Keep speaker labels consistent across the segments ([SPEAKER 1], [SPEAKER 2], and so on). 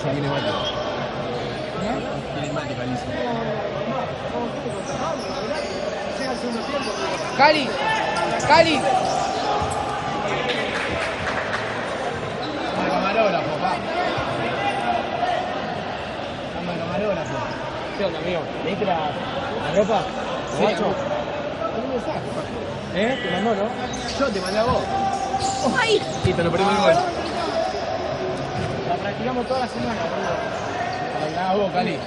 [SPEAKER 1] Paliza tiene mate. Tiene mate, Paliza.
[SPEAKER 2] Cali, Cali.
[SPEAKER 1] Vamos al camarógrafo, papá. Vamos al camarógrafo.
[SPEAKER 2] ¿Qué onda, amigo? ¿Me diste la ropa?
[SPEAKER 1] Sí,
[SPEAKER 2] ¿Macho?
[SPEAKER 1] ¿Qué mensaje?
[SPEAKER 2] ¿Te mandó, no?
[SPEAKER 1] Yo te mandé a vos.
[SPEAKER 2] ¡Ay!
[SPEAKER 1] Sí, te lo perdí el gol.
[SPEAKER 2] La practicamos toda la semana, boludo.
[SPEAKER 1] Mandá a vos, Cali.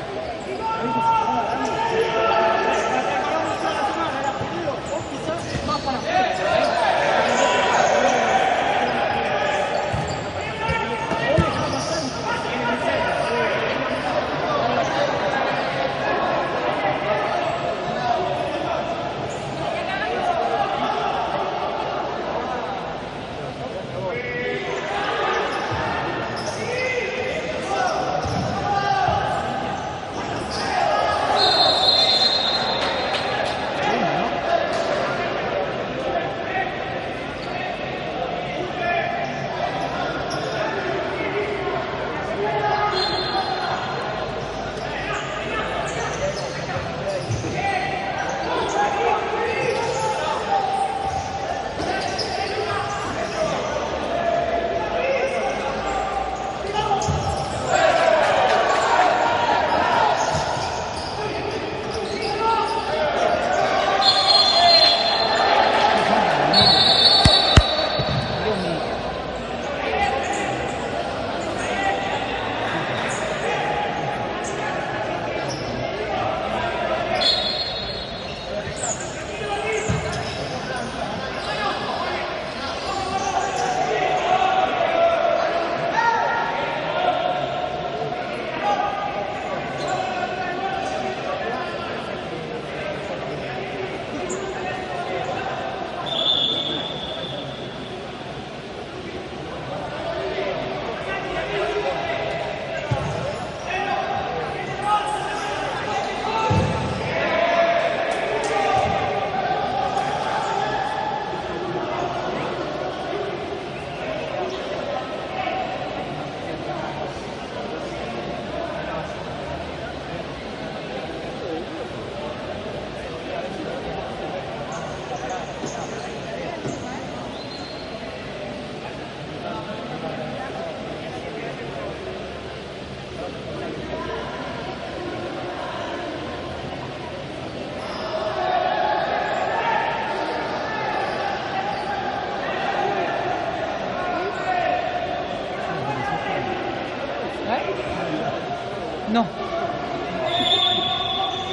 [SPEAKER 2] No.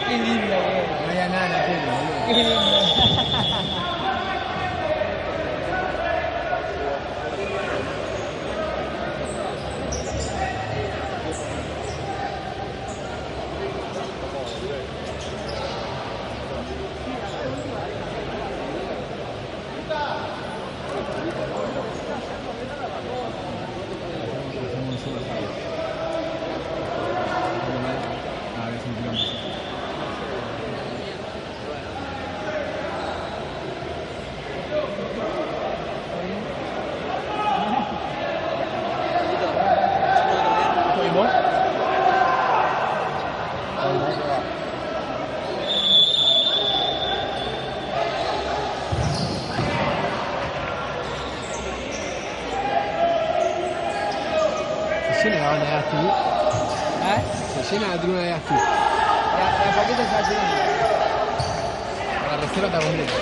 [SPEAKER 2] Qué lindo, güey.
[SPEAKER 1] No había nada en la tele, boludo.
[SPEAKER 2] Qué lindo.
[SPEAKER 1] Se llena la banda de Asti. Se llena la tribuna de Asti.
[SPEAKER 2] La paqueta está llenando.
[SPEAKER 1] La reserva está completa.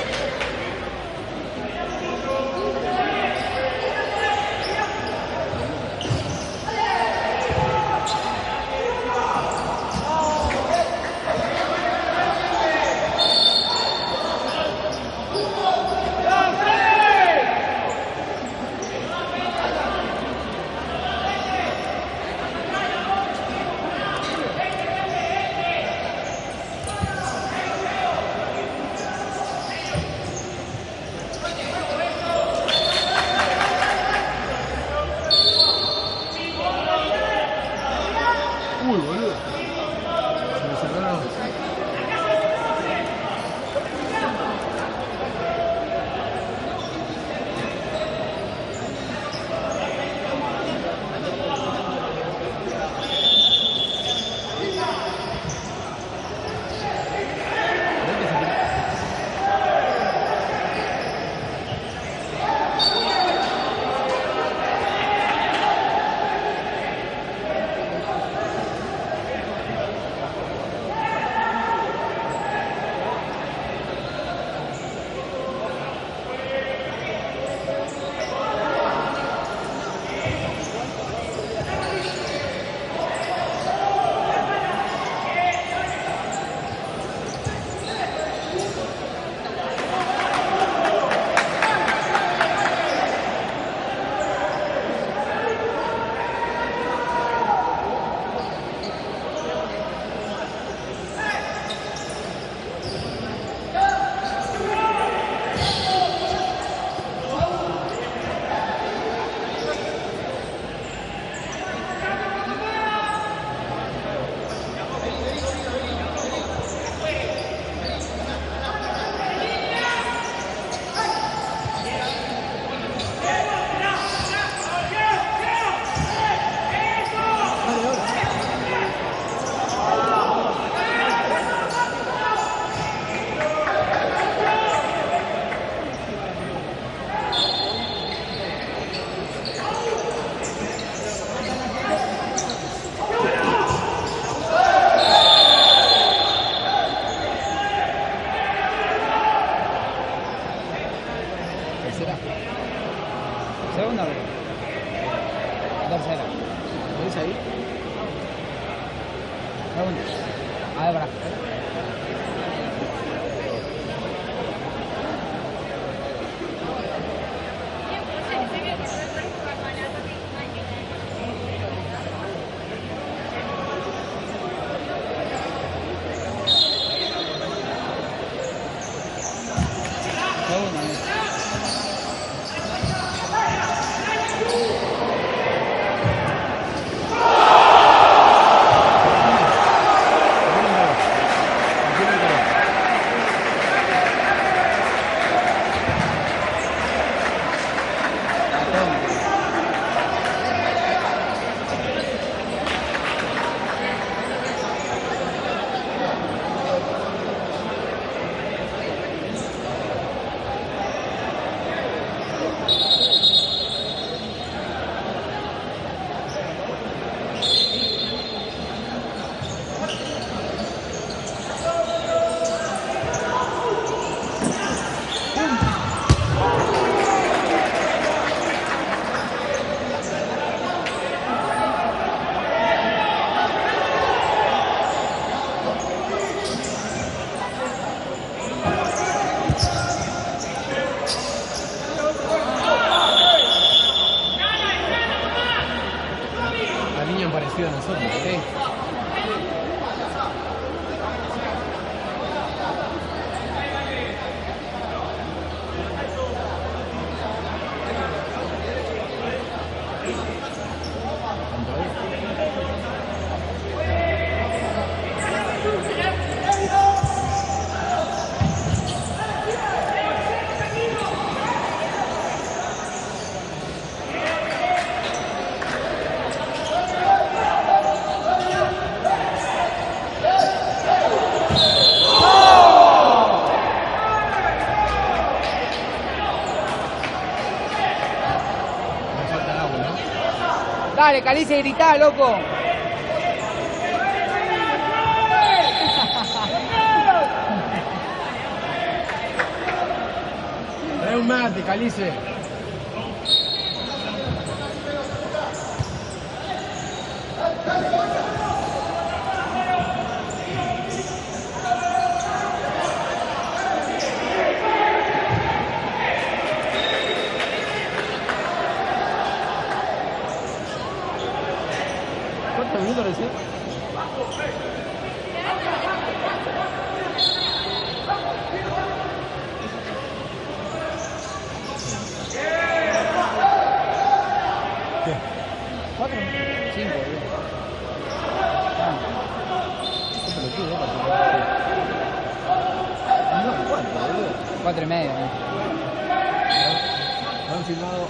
[SPEAKER 2] Segundo. A ver, para.
[SPEAKER 1] Parecido a nosotros, ¿ok?
[SPEAKER 2] Dale, Calice, gritá, loco.
[SPEAKER 1] Trae un mate, Calice. ¿Cuántos minutos recién? ¿Qué?
[SPEAKER 2] 4, 5,
[SPEAKER 1] ¿Qué pelotudo, no, 4, boludo.
[SPEAKER 2] 4 y medio.
[SPEAKER 1] Han filmado.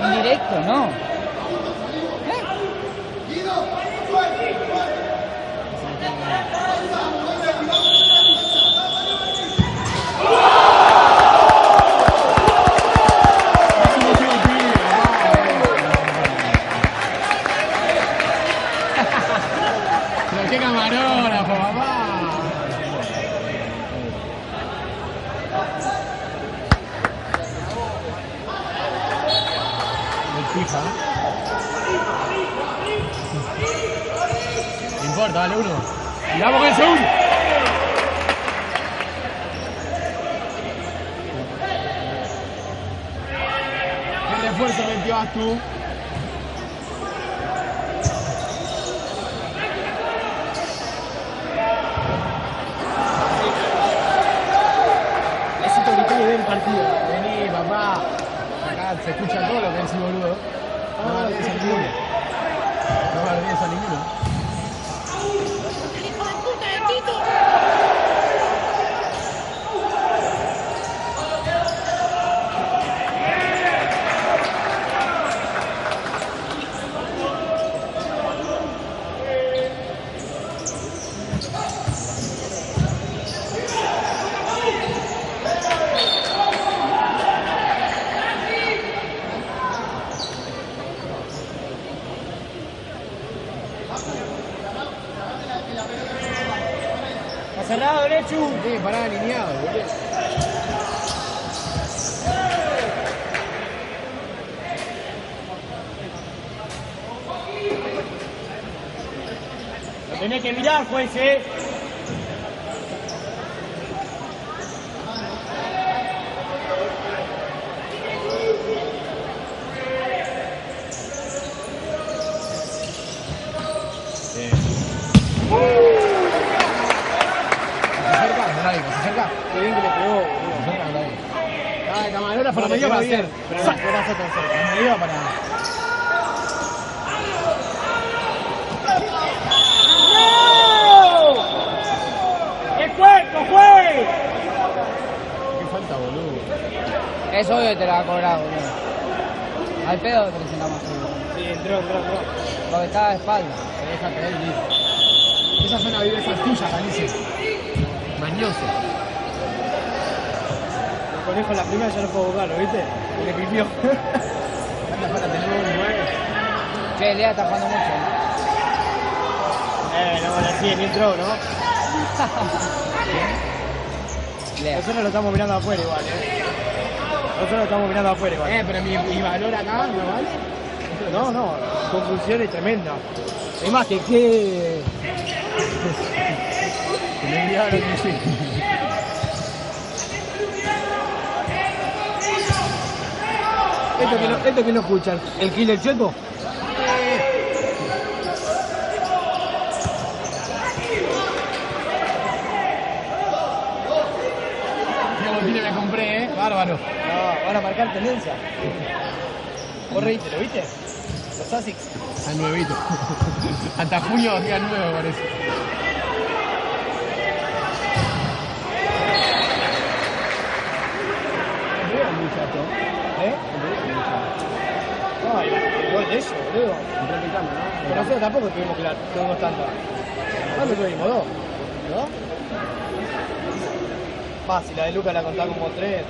[SPEAKER 3] Indirecto, no.
[SPEAKER 1] Pero qué camarógrafo, papá. El fija. No importa, dale uno. Y vamos con el segundo. ¿Qué refuerzo metió tú?
[SPEAKER 2] Necesito gritar y ver el partido.
[SPEAKER 1] Vení, papá. Acá se escucha todo lo que decís, boludo. No me olvides a ninguno. No me olvides a ninguno.
[SPEAKER 2] Está cerrado, derecho.
[SPEAKER 1] Sí, pará alineado, boludo.
[SPEAKER 2] Lo tenés que mirar, juez,
[SPEAKER 1] Se acerca.
[SPEAKER 2] Qué bien que le pegó, boludo.
[SPEAKER 1] Se acerca, dale. Ah, el camarógrafo lo
[SPEAKER 2] No, le
[SPEAKER 1] metió
[SPEAKER 2] pegó
[SPEAKER 1] para
[SPEAKER 2] bien,
[SPEAKER 1] hacer.
[SPEAKER 2] pero no pasó tan cerca.
[SPEAKER 1] Me iba para.
[SPEAKER 2] ¡Es puerco, juez!
[SPEAKER 1] Qué falta, boludo.
[SPEAKER 3] Es obvio que te la va a cobrar, boludo. Al pedo te presentamos así, boludo.
[SPEAKER 2] Sí, entró.
[SPEAKER 3] Porque estaba de espalda.
[SPEAKER 1] Se deja caer y listo. Esa zona vive esa tuya, Calice. Mañoso.
[SPEAKER 2] El conejo en la primera ya no puedo buscarlo, ¿viste? Y le pipió.
[SPEAKER 1] ¿Cuántas faltas tenemos? 9.
[SPEAKER 3] Che, Lea está jugando mucho.
[SPEAKER 2] No, bueno, sí, ni entró, ¿no?
[SPEAKER 3] Lea.
[SPEAKER 2] Nosotros lo estamos mirando afuera igual, Nosotros lo estamos mirando afuera igual.
[SPEAKER 1] Pero mi valor acá no vale.
[SPEAKER 2] No, confusión es tremenda. Es más, que
[SPEAKER 1] Que me enviaron lo que sí.
[SPEAKER 2] Esto que no escuchan, el kill del checo.
[SPEAKER 1] Qué botines me compré, bárbaro.
[SPEAKER 2] No, van a marcar tendencia. Vos reíste, ¿lo viste? Los Asics.
[SPEAKER 1] Al nuevito. Hasta junio día nuevo parece. No veo muchacho.
[SPEAKER 2] No, el gol de eso, boludo.
[SPEAKER 1] Practicando, ¿no?
[SPEAKER 2] Pero nosotros tampoco tuvimos tanto. ¿Cuánto tuvimos? ¿2? ¿No? Más, si la de Lucas la contaba como 3.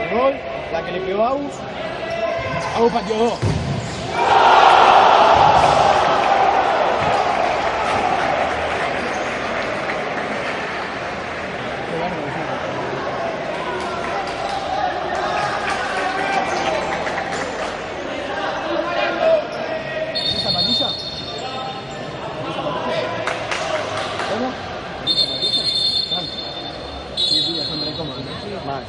[SPEAKER 2] El gol, la que le pegó a Agus.
[SPEAKER 1] Hago patio 2. Qué bárbaro, sí. ¿Es zapatilla? ¿Es zapatilla? ¿Cómo? ¿Es zapatilla? Claro. Sí, sí, son re cómodos, ¿no? Mal.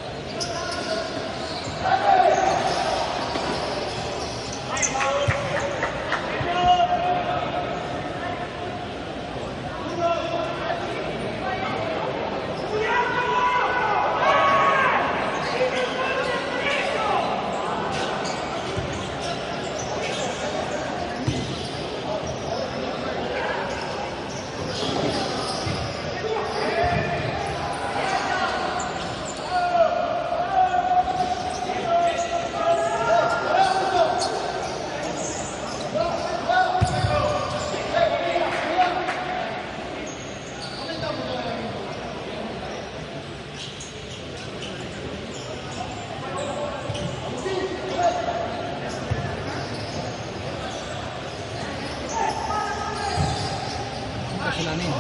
[SPEAKER 1] la misma.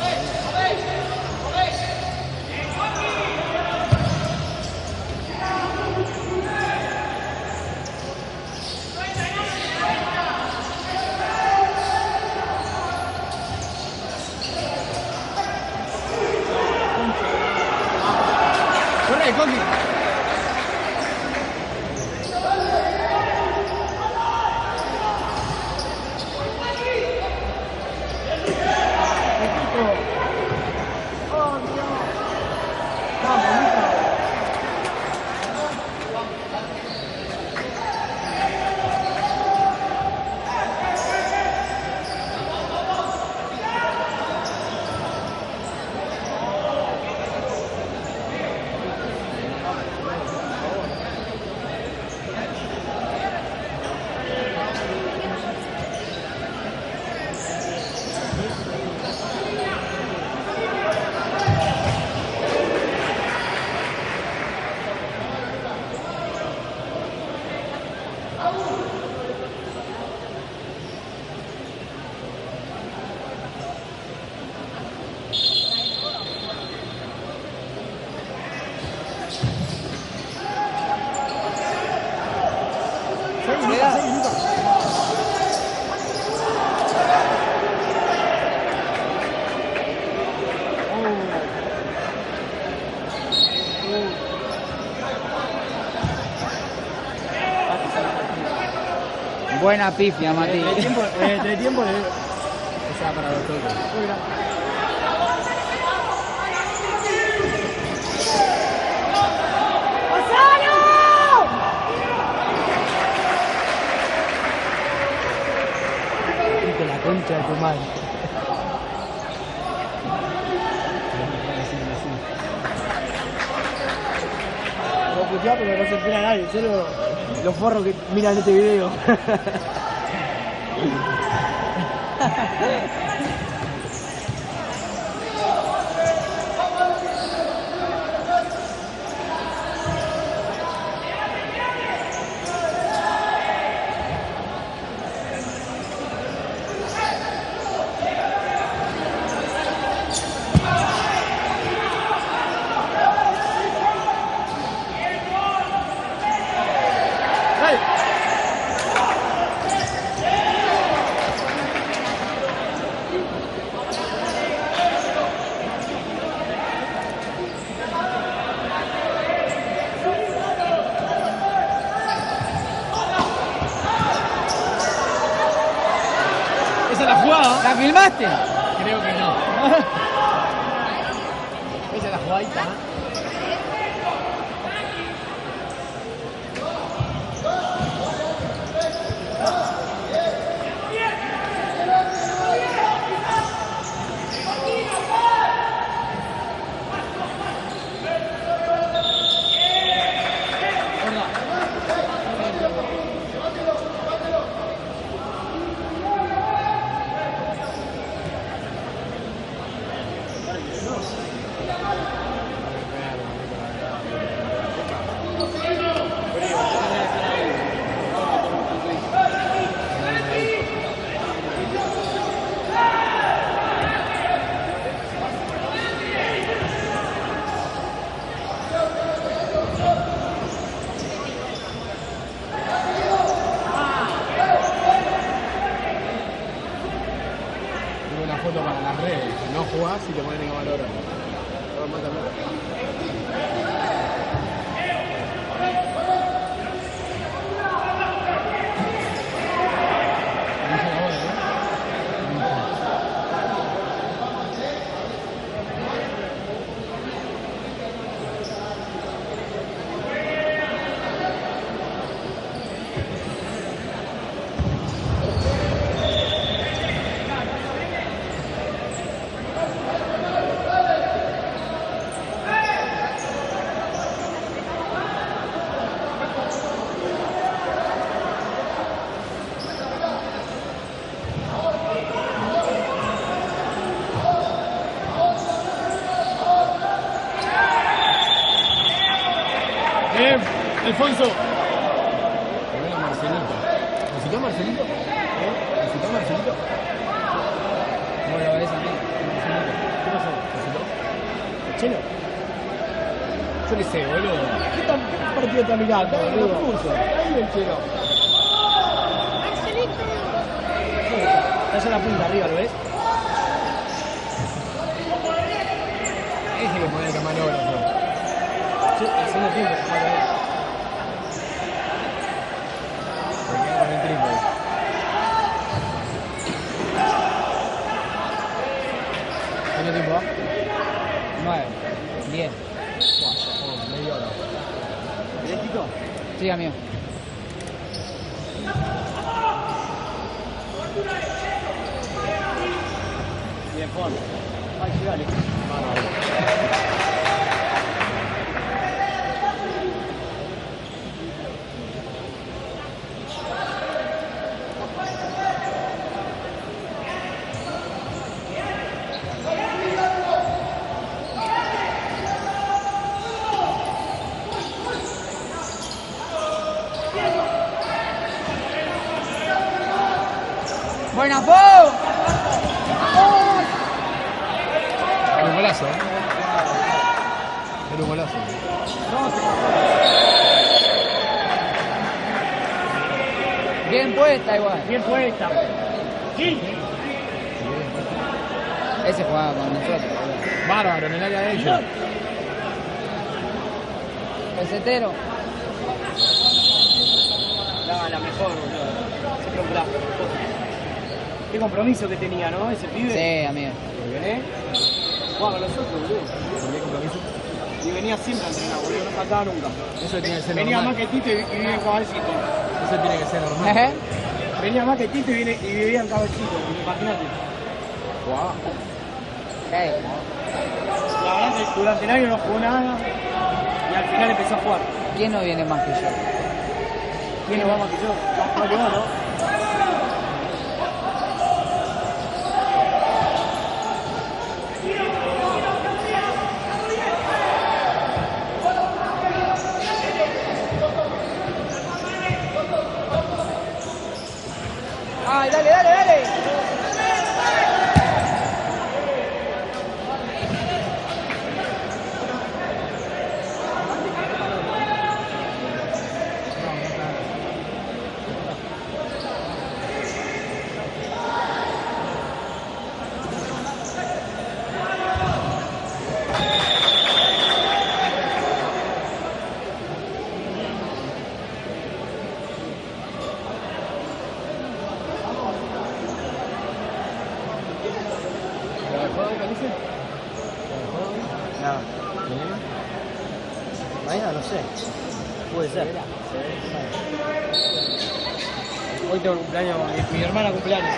[SPEAKER 2] Corre, Coqui.
[SPEAKER 3] Buena pifia, Mati.
[SPEAKER 2] De tiempo,
[SPEAKER 1] O sea, para los toques.
[SPEAKER 2] de la concha de tu madre. Lo escuchaba porque no se entera nadie, solo los forros que miran este video.
[SPEAKER 1] Esa es la jugada.
[SPEAKER 3] ¿La filmaste?
[SPEAKER 1] Creo que no. Esa es la jugadita. Una foto para las redes. No jugás y te ponen en valor. Alfonso. Bueno, Marcelito. ¿Necesitó Marcelito? ¿Necesitó Marcelito?
[SPEAKER 3] ¿Cómo lo ves, amigo?
[SPEAKER 2] Chelo.
[SPEAKER 1] Yo qué sé, boludo.
[SPEAKER 2] ¿Qué partido está mirando, boludo? Ahí el Chelo. Está allá en la punta arriba, ¿lo ves?
[SPEAKER 1] Ese que pone el camarógrafo.
[SPEAKER 2] Sí, haciendo tiempo.
[SPEAKER 1] Se queda con el trípode. ¿Cuánto tiempo va?
[SPEAKER 3] 9, 10.
[SPEAKER 1] Media hora.
[SPEAKER 2] ¿Querés, Tito?
[SPEAKER 3] Sí, amigo.
[SPEAKER 2] Bien, Juan. Ay, sí, dale.
[SPEAKER 3] ¡Buena, Fo!
[SPEAKER 1] Era un golazo, ¿eh? Era un golazo.
[SPEAKER 3] Bien puesta igual.
[SPEAKER 2] Bien puesta. Sí.
[SPEAKER 3] Ese jugaba con nosotros, boludo.
[SPEAKER 1] Bárbaro, en el área de ellos.
[SPEAKER 3] Pesetero.
[SPEAKER 2] La mejor, boludo. Siempre un brazo. Qué compromiso que tenía, ¿no? Ese pibe.
[SPEAKER 3] Sí, amigo.
[SPEAKER 2] ¿Eh? Jugaba con nosotros, boludo.
[SPEAKER 1] ¿Por qué compromiso?
[SPEAKER 2] Y venía siempre a entrenar, boludo. No faltaba nunca.
[SPEAKER 1] Eso tiene que ser
[SPEAKER 2] Venía más
[SPEAKER 1] normal.
[SPEAKER 2] que Tito y vivía en Caballito.
[SPEAKER 1] Eso tiene que ser normal.
[SPEAKER 3] ¿Eh?
[SPEAKER 2] Venía más que Tito y vivía en Caballito. Imagínate.
[SPEAKER 1] Guau.
[SPEAKER 3] ¿Qué?
[SPEAKER 2] La verdad que durante el año no jugó nada. Y al final empezó a jugar.
[SPEAKER 3] ¿Quién no viene más que yo?
[SPEAKER 2] ¿Quién no va más que yo? No, yo no.
[SPEAKER 3] ¡Ay, dale, dale, dale!
[SPEAKER 2] No. Mañana no sé. Puede ser. Hoy tengo un cumpleaños, mi hermana cumpleaños.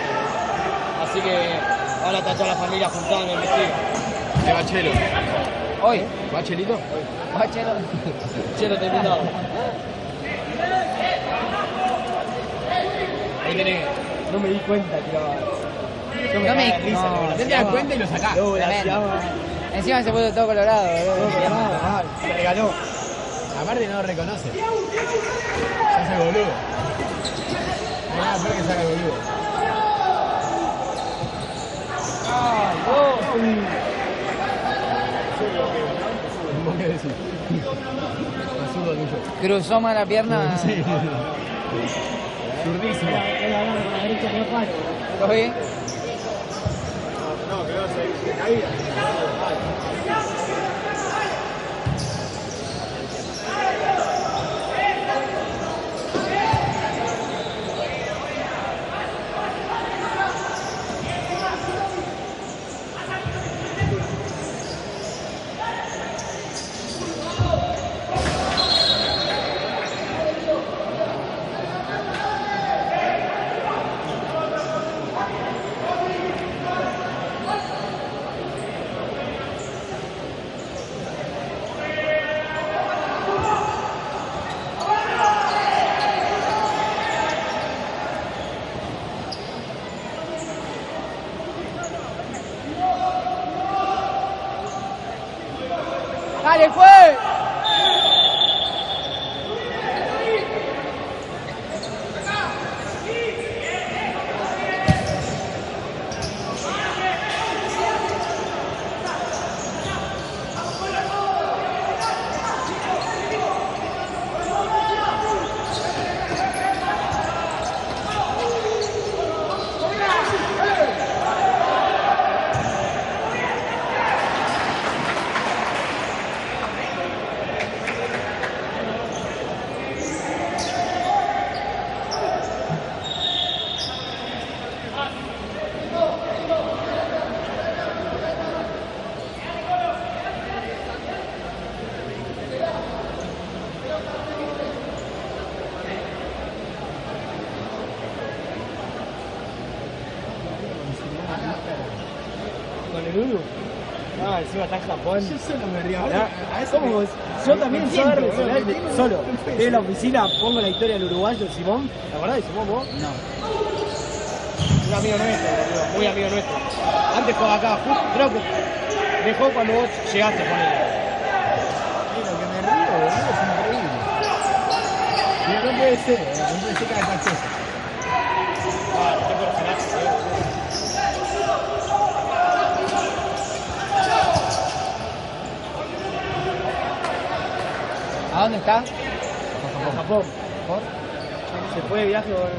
[SPEAKER 2] Así que ahora está toda la familia juntada en el vestido.
[SPEAKER 1] ¿Qué va Chelo?
[SPEAKER 3] Hoy.
[SPEAKER 1] ¿Va Chelito?
[SPEAKER 3] Bachelo.
[SPEAKER 2] Chelo, te he invitado.
[SPEAKER 1] Ahí tenés.
[SPEAKER 2] No me di cuenta que iba. Yo
[SPEAKER 3] No
[SPEAKER 2] cagaba
[SPEAKER 3] me-
[SPEAKER 2] de risa,
[SPEAKER 3] no,
[SPEAKER 2] la
[SPEAKER 1] Te das cuenta y lo sacás.
[SPEAKER 2] No, la
[SPEAKER 3] Tremendo.
[SPEAKER 2] llama.
[SPEAKER 3] Encima se puso todo colorado, boludo.
[SPEAKER 2] Se regaló.
[SPEAKER 1] Aparte no lo reconoce. Se hace el boludo. No hay nada peor que saca el boludo.
[SPEAKER 2] Ay, no.
[SPEAKER 1] ¿Vos qué decís? Absurdo tuyo.
[SPEAKER 3] Cruzó más la pierna.
[SPEAKER 1] Sí. Zurdísimo.
[SPEAKER 2] Él agarra con la derecha, no falla.
[SPEAKER 3] ¿Todo bien?
[SPEAKER 2] No, que no se caía.
[SPEAKER 3] ¡Dale, fue!
[SPEAKER 2] el Uru. Ah, encima está en Japón.
[SPEAKER 1] Yo solo me río.
[SPEAKER 2] Ah, ¿cómo vos? Yo también soy solo. Estoy en la oficina, pongo la historia del uruguayo Simón. ¿Te acordás de Simón vos?
[SPEAKER 3] No.
[SPEAKER 2] Un amigo nuestro, boludo, muy amigo nuestro. Antes jugaba acá, creo que dejó cuando vos llegaste con él.
[SPEAKER 1] Lo que me río, boludo, es increíble. Digo, no puede ser que haga tal cosa.
[SPEAKER 2] Ah, qué personaje, boludo.
[SPEAKER 3] ¿A dónde está?
[SPEAKER 2] En Japón.
[SPEAKER 3] ¿Por?
[SPEAKER 2] Se fue de viaje con el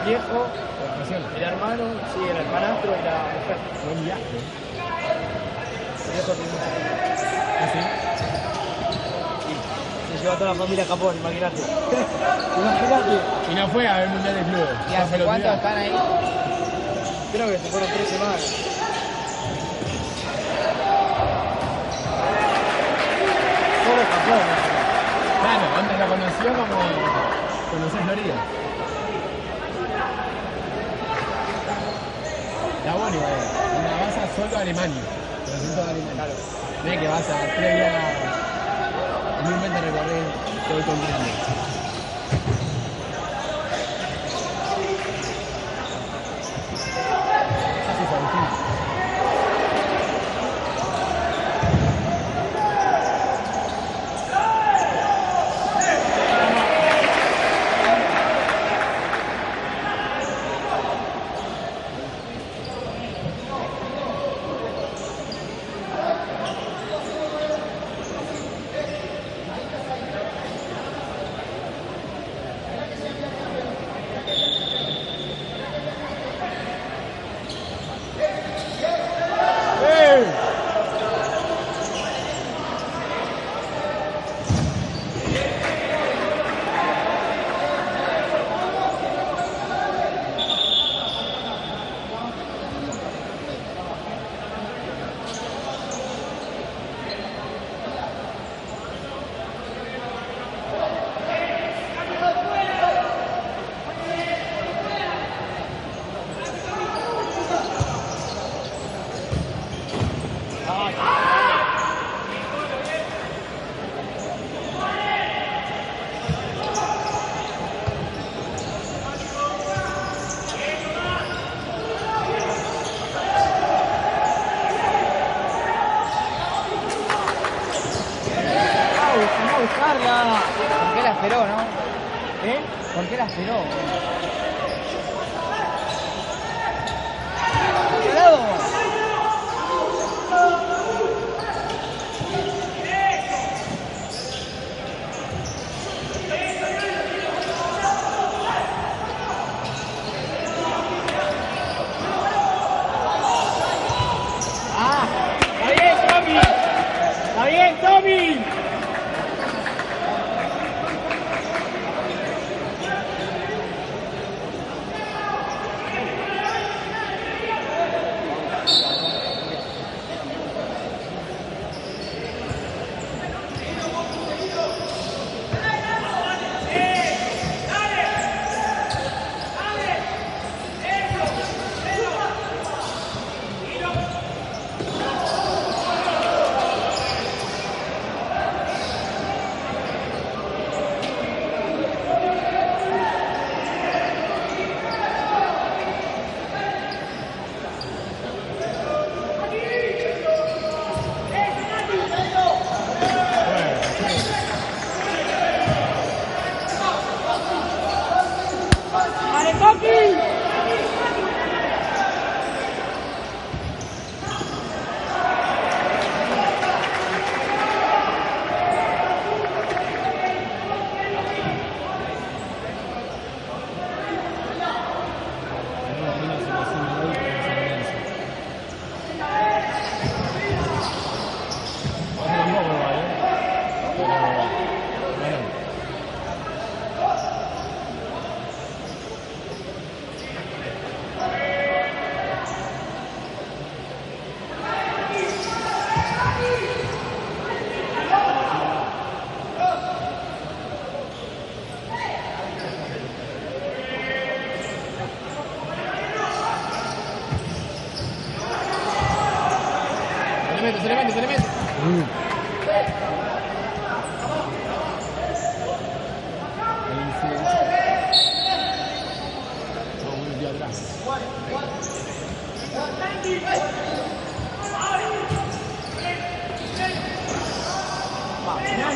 [SPEAKER 2] viejo, el hermano, sí, el hermanastro y la mujer.
[SPEAKER 1] Buen viaje.
[SPEAKER 2] El viejo tiene mucha gente.
[SPEAKER 1] ¿Así?
[SPEAKER 2] Se llevó a toda la familia a Japón, imagínate. Imagínate.
[SPEAKER 1] Y no fue a ver el Mundial de Clubes.
[SPEAKER 3] ¿Y hace cuánto están ahí?
[SPEAKER 2] Creo que se fueron 3 semanas. Solo Japón.
[SPEAKER 1] Claro, antes lo conoció como conocer Florida. Está bueno igual. Cuando vas a solo a Alemania. Conocer toda Alemania.
[SPEAKER 2] Claro.
[SPEAKER 1] No es que vas a 3 días humildemente recorrer todo el continente. Así es, Agustín.
[SPEAKER 3] ¿Por qué la esperó, no?
[SPEAKER 2] ¿Eh?
[SPEAKER 3] ¿Por qué la esperó?
[SPEAKER 2] ¡Ah! ¡Está bien, Tommy! ¡Está bien, Tommy! se le mete.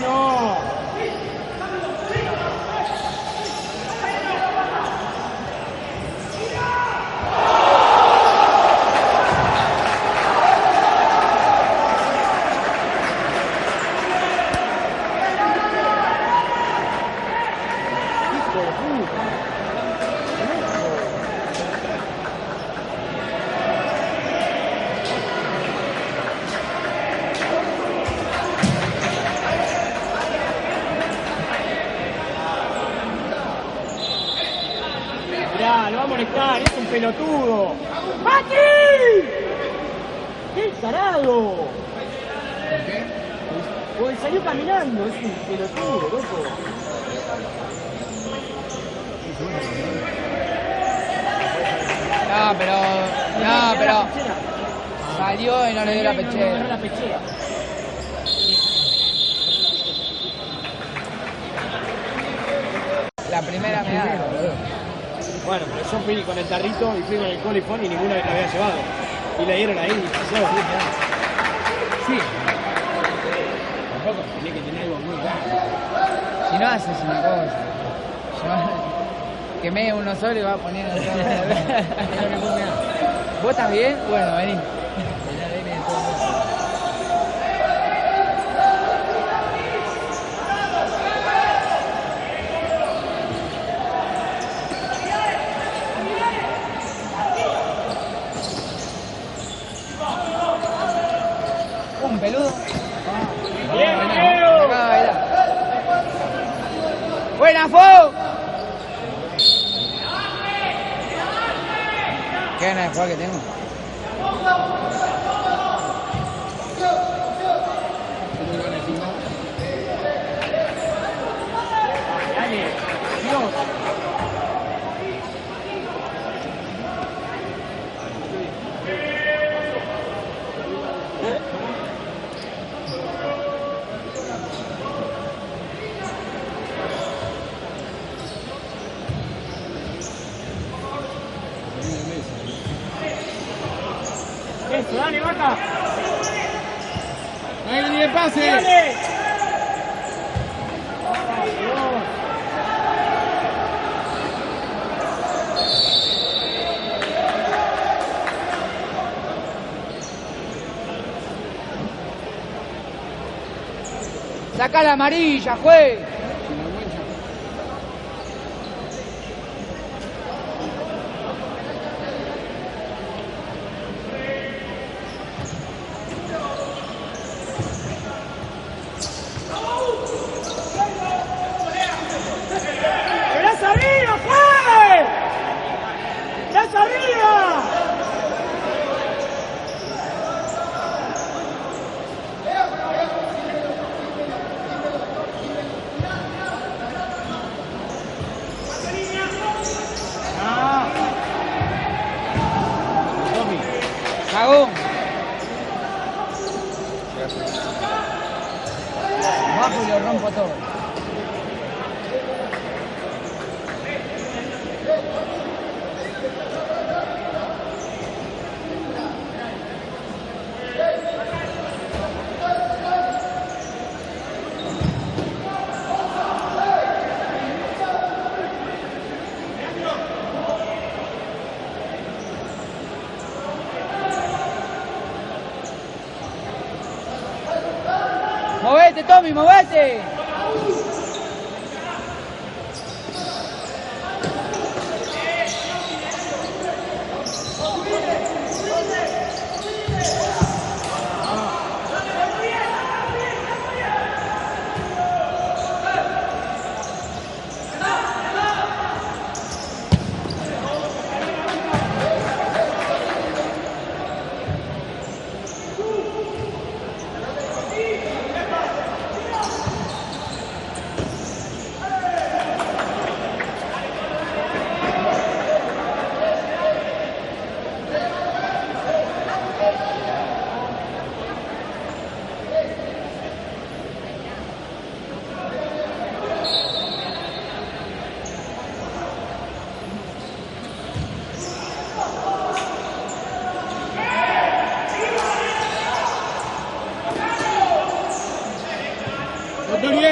[SPEAKER 2] ¡No! Mirá, lo va a molestar, es un pelotudo. ¡Mati! ¡Qué tarado!
[SPEAKER 1] ¿Por qué?
[SPEAKER 2] Porque salió caminando, es un pelotudo, loco.
[SPEAKER 3] No, pero salió y no le dio la
[SPEAKER 2] No
[SPEAKER 3] pechera.
[SPEAKER 2] la pechera.
[SPEAKER 3] La primera medalla.
[SPEAKER 2] Bueno, pero yo fui con el tarrito y fui con el colifón y ninguna vez la había llevado. Y le dieron ahí,
[SPEAKER 1] Sí. Tampoco tenía que tener algo muy grande.
[SPEAKER 3] Si no haces una cosa. Quemé uno solo y va poniendo todo. ¿Vos estás bien? Bueno, vení. Un peludo.
[SPEAKER 2] ¡Bien,
[SPEAKER 3] Acá
[SPEAKER 2] Mateo!
[SPEAKER 3] va a bailar. ¡Buena, Fo! ¿Qué ganas de jugar que tengo?
[SPEAKER 2] Dale, Dios. Eso, dale, vaca.
[SPEAKER 1] ¡Ahí viene el pase!
[SPEAKER 2] Dale.
[SPEAKER 3] Saca la amarilla, juez.
[SPEAKER 2] ¡Verás arriba, juez! ¡Verás arriba! Ah. Tommy.
[SPEAKER 3] Cagón. Bajo y lo rompo todo. ¡Movete, Tommy, movete!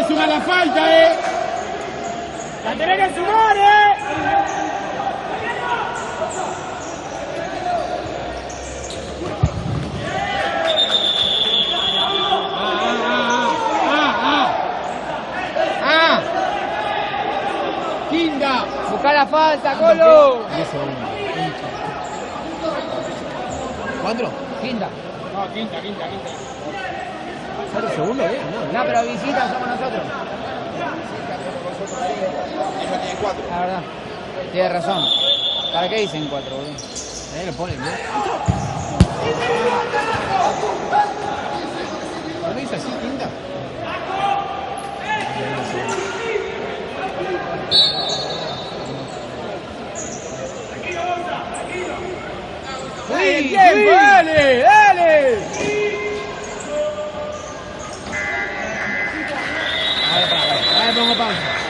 [SPEAKER 1] que sumar la falta,
[SPEAKER 2] ¡La tenés que sumar,
[SPEAKER 1] Quinta.
[SPEAKER 3] Busca la falta, Colo.
[SPEAKER 1] 10 segundos. 4.
[SPEAKER 3] Quinta.
[SPEAKER 2] No, quinta.
[SPEAKER 1] 4 segundos, bien, ¿no?
[SPEAKER 3] No, pero visita somos nosotros.
[SPEAKER 4] Ella tiene 4.
[SPEAKER 3] La verdad. Tienes razón. ¿Para qué dicen 4, boludo?
[SPEAKER 1] Ahí lo ponen, ¿no? ¿No dice así, quinta?
[SPEAKER 3] ¡Sí!
[SPEAKER 2] ¡Tiempo! ¡Dale!
[SPEAKER 1] Ahí pongo pausa.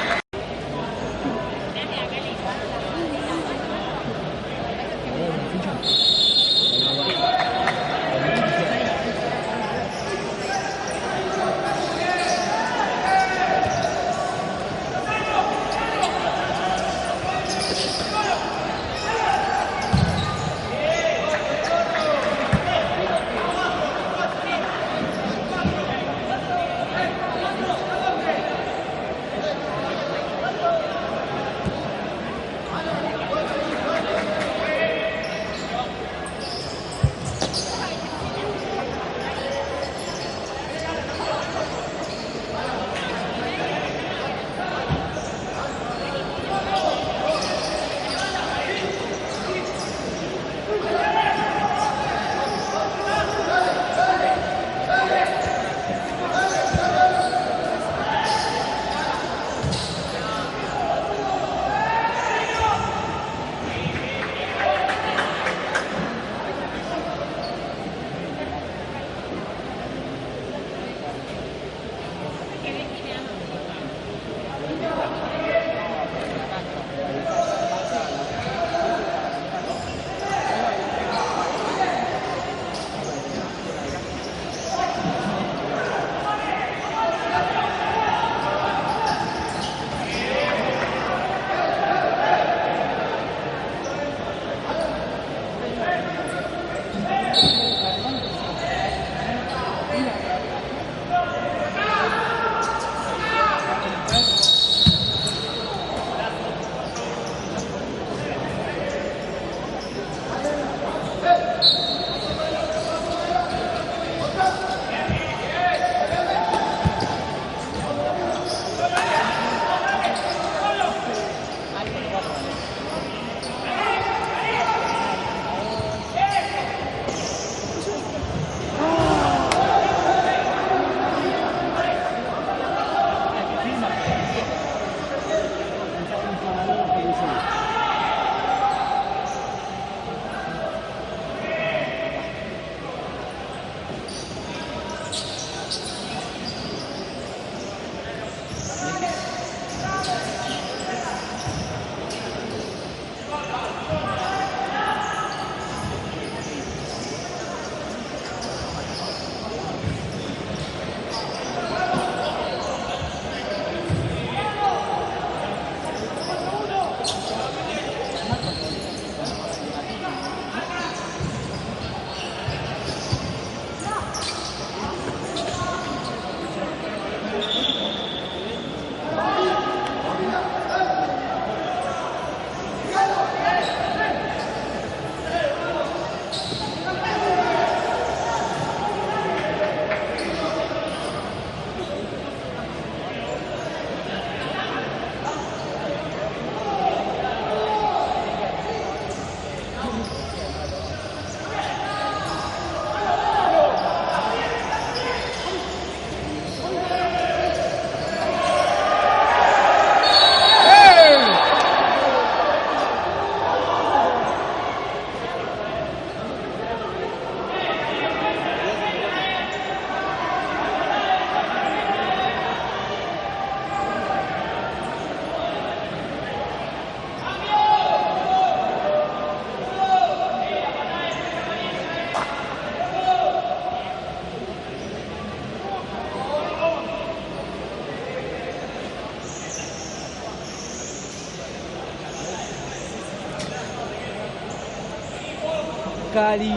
[SPEAKER 3] Cali,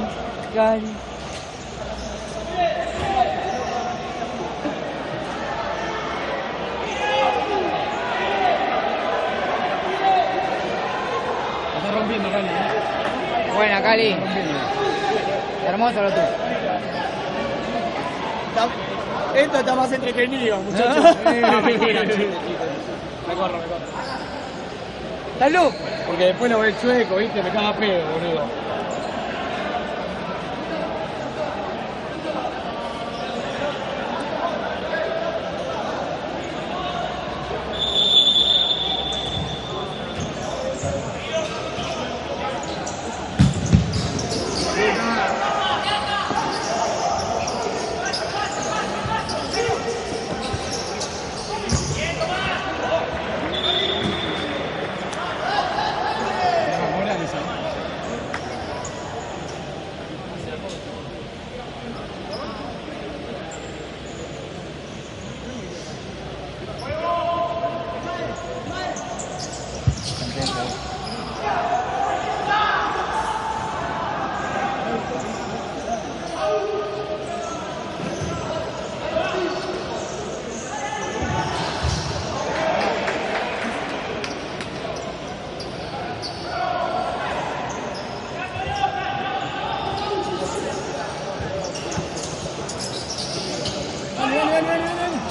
[SPEAKER 3] Cali.
[SPEAKER 1] La está rompiendo, Cali.
[SPEAKER 3] Buena, Cali.
[SPEAKER 1] Está rompiendo.
[SPEAKER 3] Hermoso lo tuyo.
[SPEAKER 2] Esto está más entretenido, muchachos. No, mentira, chiste. Me corro.
[SPEAKER 3] ¡Salud!
[SPEAKER 2] Porque después lo ve el chueco, ¿viste? Me caga pedo, boludo.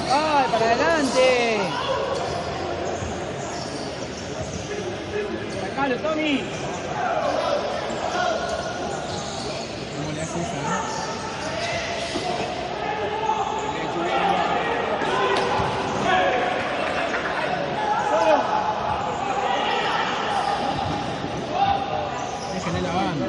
[SPEAKER 3] ¡Ay, para adelante!
[SPEAKER 2] ¡Sacalo, Tommy!
[SPEAKER 1] ¿Cómo le hace eso, no? Déjenle la banda.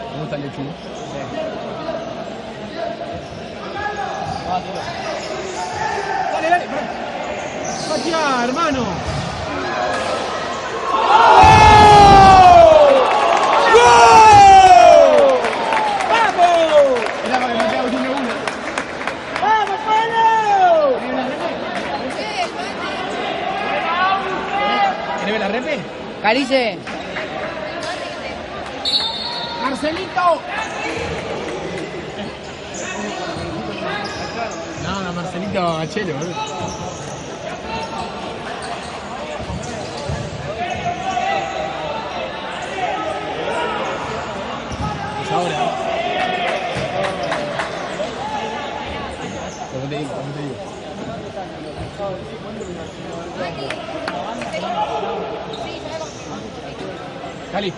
[SPEAKER 1] ¿Cómo está el lechuga? Dale, pateá, hermano. Era para que Mateo tiene una.
[SPEAKER 2] ¡Vamos, Pablo!
[SPEAKER 1] ¿Querés ver la repe?
[SPEAKER 3] Calice.
[SPEAKER 1] ¡Marcelito! No, Marcelito Achelo, boludo. Es ahora. ¿Cómo te digo? Cali.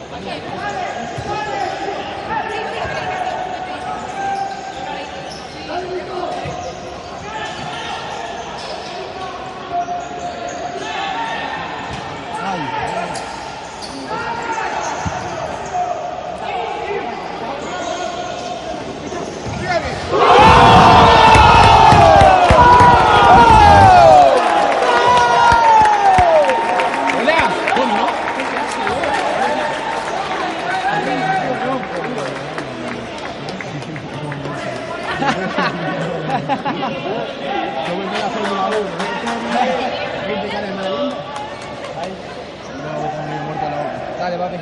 [SPEAKER 1] Dale, papi.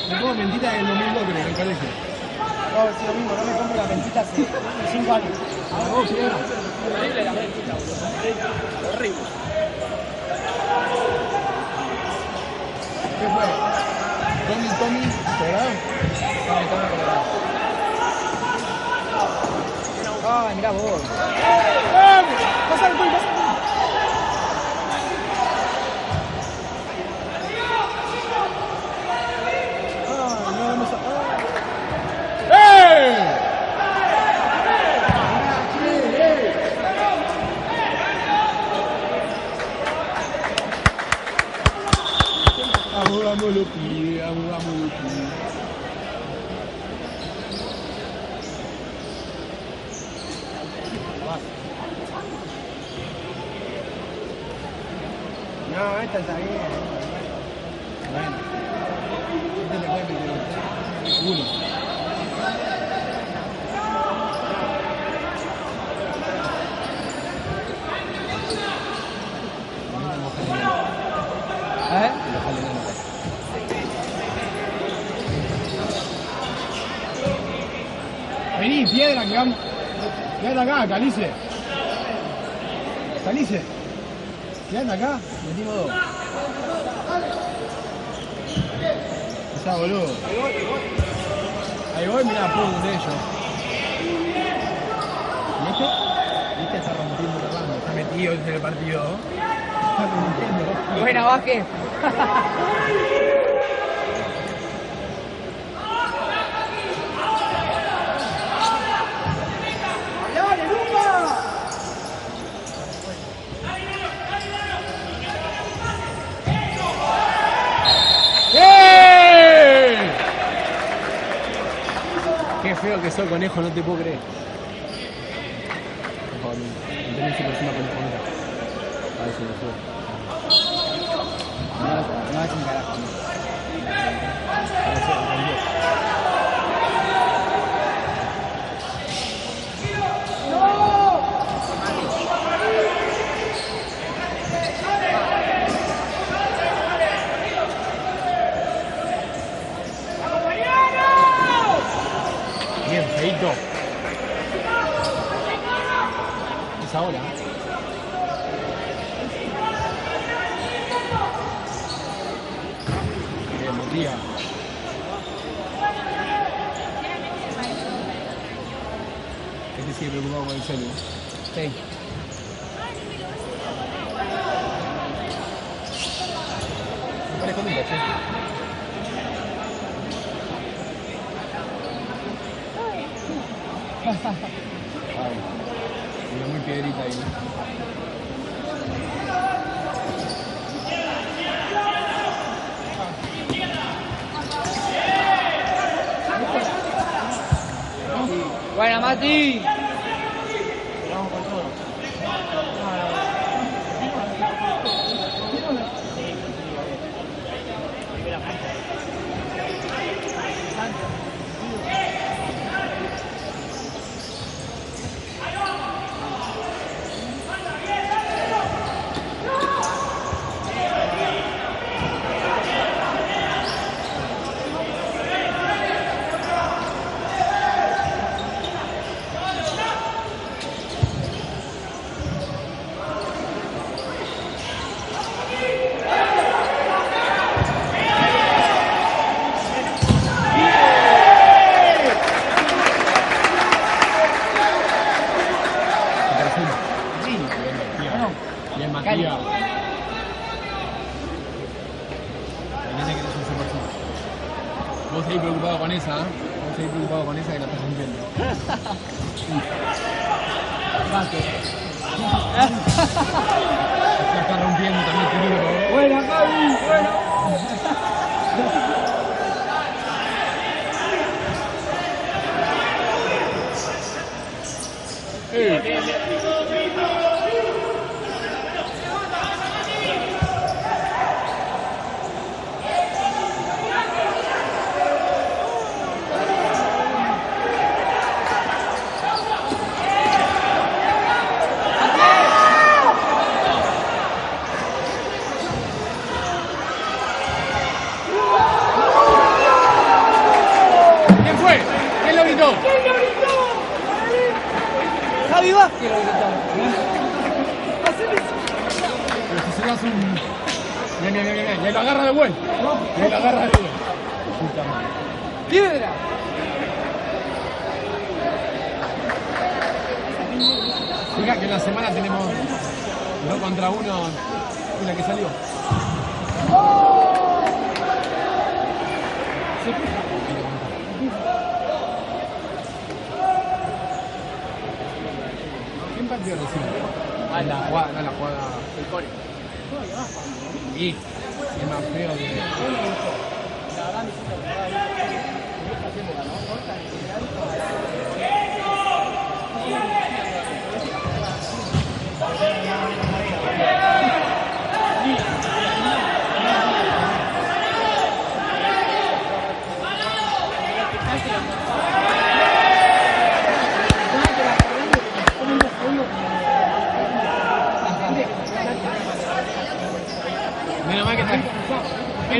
[SPEAKER 1] Me pongo mentita del 2002, creo, en el colegio.
[SPEAKER 2] No, es lo mismo, no me compro la mentita hace 5 años.
[SPEAKER 1] ¿A vos, sí, no?
[SPEAKER 2] Horrible la mentita, boludo. Horrible.
[SPEAKER 1] ¿Qué fue? Tommy, ¿colorado? Tommy, colorado.
[SPEAKER 3] Ay, mirá vos.
[SPEAKER 2] ¡Vamos! ¡Pasa el gol, pasa el gol!
[SPEAKER 1] Vamos, lo pide, vamos, lo pide.
[SPEAKER 2] No, esta está bien.
[SPEAKER 1] Bueno. Este le puede meter uno.
[SPEAKER 3] ¿Eh?
[SPEAKER 1] Vení, piedra, que vamos. Quédate acá, Calice. Calice. Quédate acá, metimos dos. Esa boludo. Ahí voy, mirá, pum, de ellos. ¿Viste? ¿Viste? Está rompiendo la banda. Está metido en el partido. Está rompiendo.
[SPEAKER 3] Buena, Vázquez.
[SPEAKER 1] Qué feo que soy, conejo, no te puedo creer. Por favor, no tenés que persona conejo. A ver si lo subo.
[SPEAKER 3] No es un carajo.
[SPEAKER 1] Bien, feito. Es ahora. Bien, Matías. Este sigue preocupado con el celu.
[SPEAKER 3] Sí.
[SPEAKER 1] Me parece conmigo, che. Ay, mira, muy piedrita ahí.
[SPEAKER 3] Buena, Mati.
[SPEAKER 2] Vamos con todo.
[SPEAKER 1] Bien, Matías. Mañana que eres un super super. Vos seguís preocupado con esa, ¿eh? Vos seguís preocupado con esa que la estás rompiendo. La está rompiendo también tu libro.
[SPEAKER 3] Buena, Javi. Bueno.
[SPEAKER 1] ¿Quién fue? ¿Quién lo gritó?
[SPEAKER 3] Javi Vázquez lo gritó.
[SPEAKER 1] Pero si se das un... Bien, bien, bien, bien. Y ahí lo agarra de vuelta. Y ahí lo agarra de vuelta. Puta madre.
[SPEAKER 3] Piedra.
[SPEAKER 1] Fija que en la semana tenemos 2 contra 1. Mira que salió. ¿Quién partió recién? Ah, la jugada. Y es más feo que...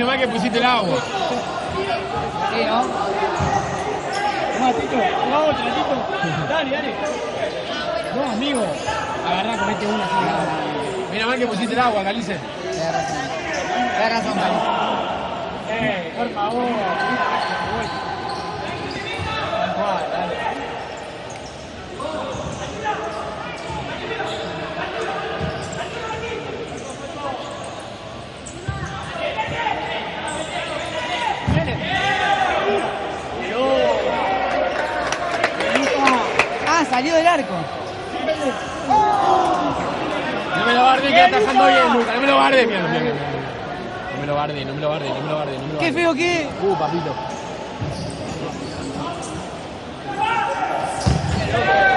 [SPEAKER 1] Menos mal que pusiste el agua.
[SPEAKER 3] Sí, ¿no?
[SPEAKER 2] Tomá, Tito. Tomá otra, Tito. Dale, dale. No, amigo. Agarrá, comete una así.
[SPEAKER 1] Menos mal que pusiste el agua, Calice.
[SPEAKER 3] Tienes razón. Tienes razón, Cali.
[SPEAKER 2] Por favor. Dale.
[SPEAKER 3] Ah, salió del arco.
[SPEAKER 1] No me lo guardé, que está atajando bien, Luca. No me lo guardé, mira. No me lo guardé, no me lo guardé.
[SPEAKER 3] Qué feo que.
[SPEAKER 1] Papito.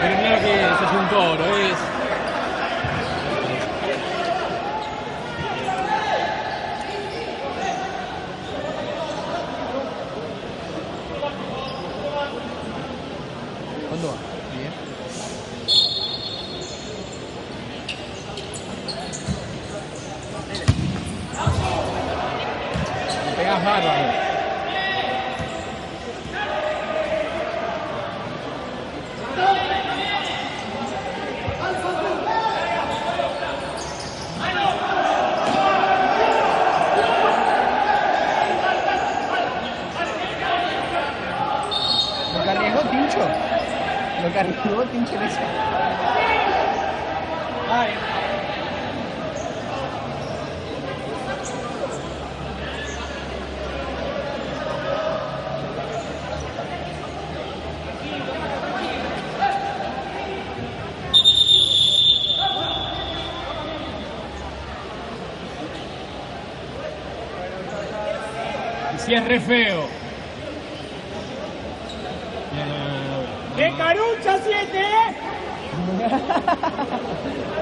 [SPEAKER 1] Pero mira que eso es un toro, es. ¿Cuándo va? Bien. Me pegás bárbaro.
[SPEAKER 3] Lo que arriesgó Tincho. Lo que arriesgó Tincho en eso.
[SPEAKER 2] Dale.
[SPEAKER 1] Y si es re feo.
[SPEAKER 2] ¡De Carucha 7!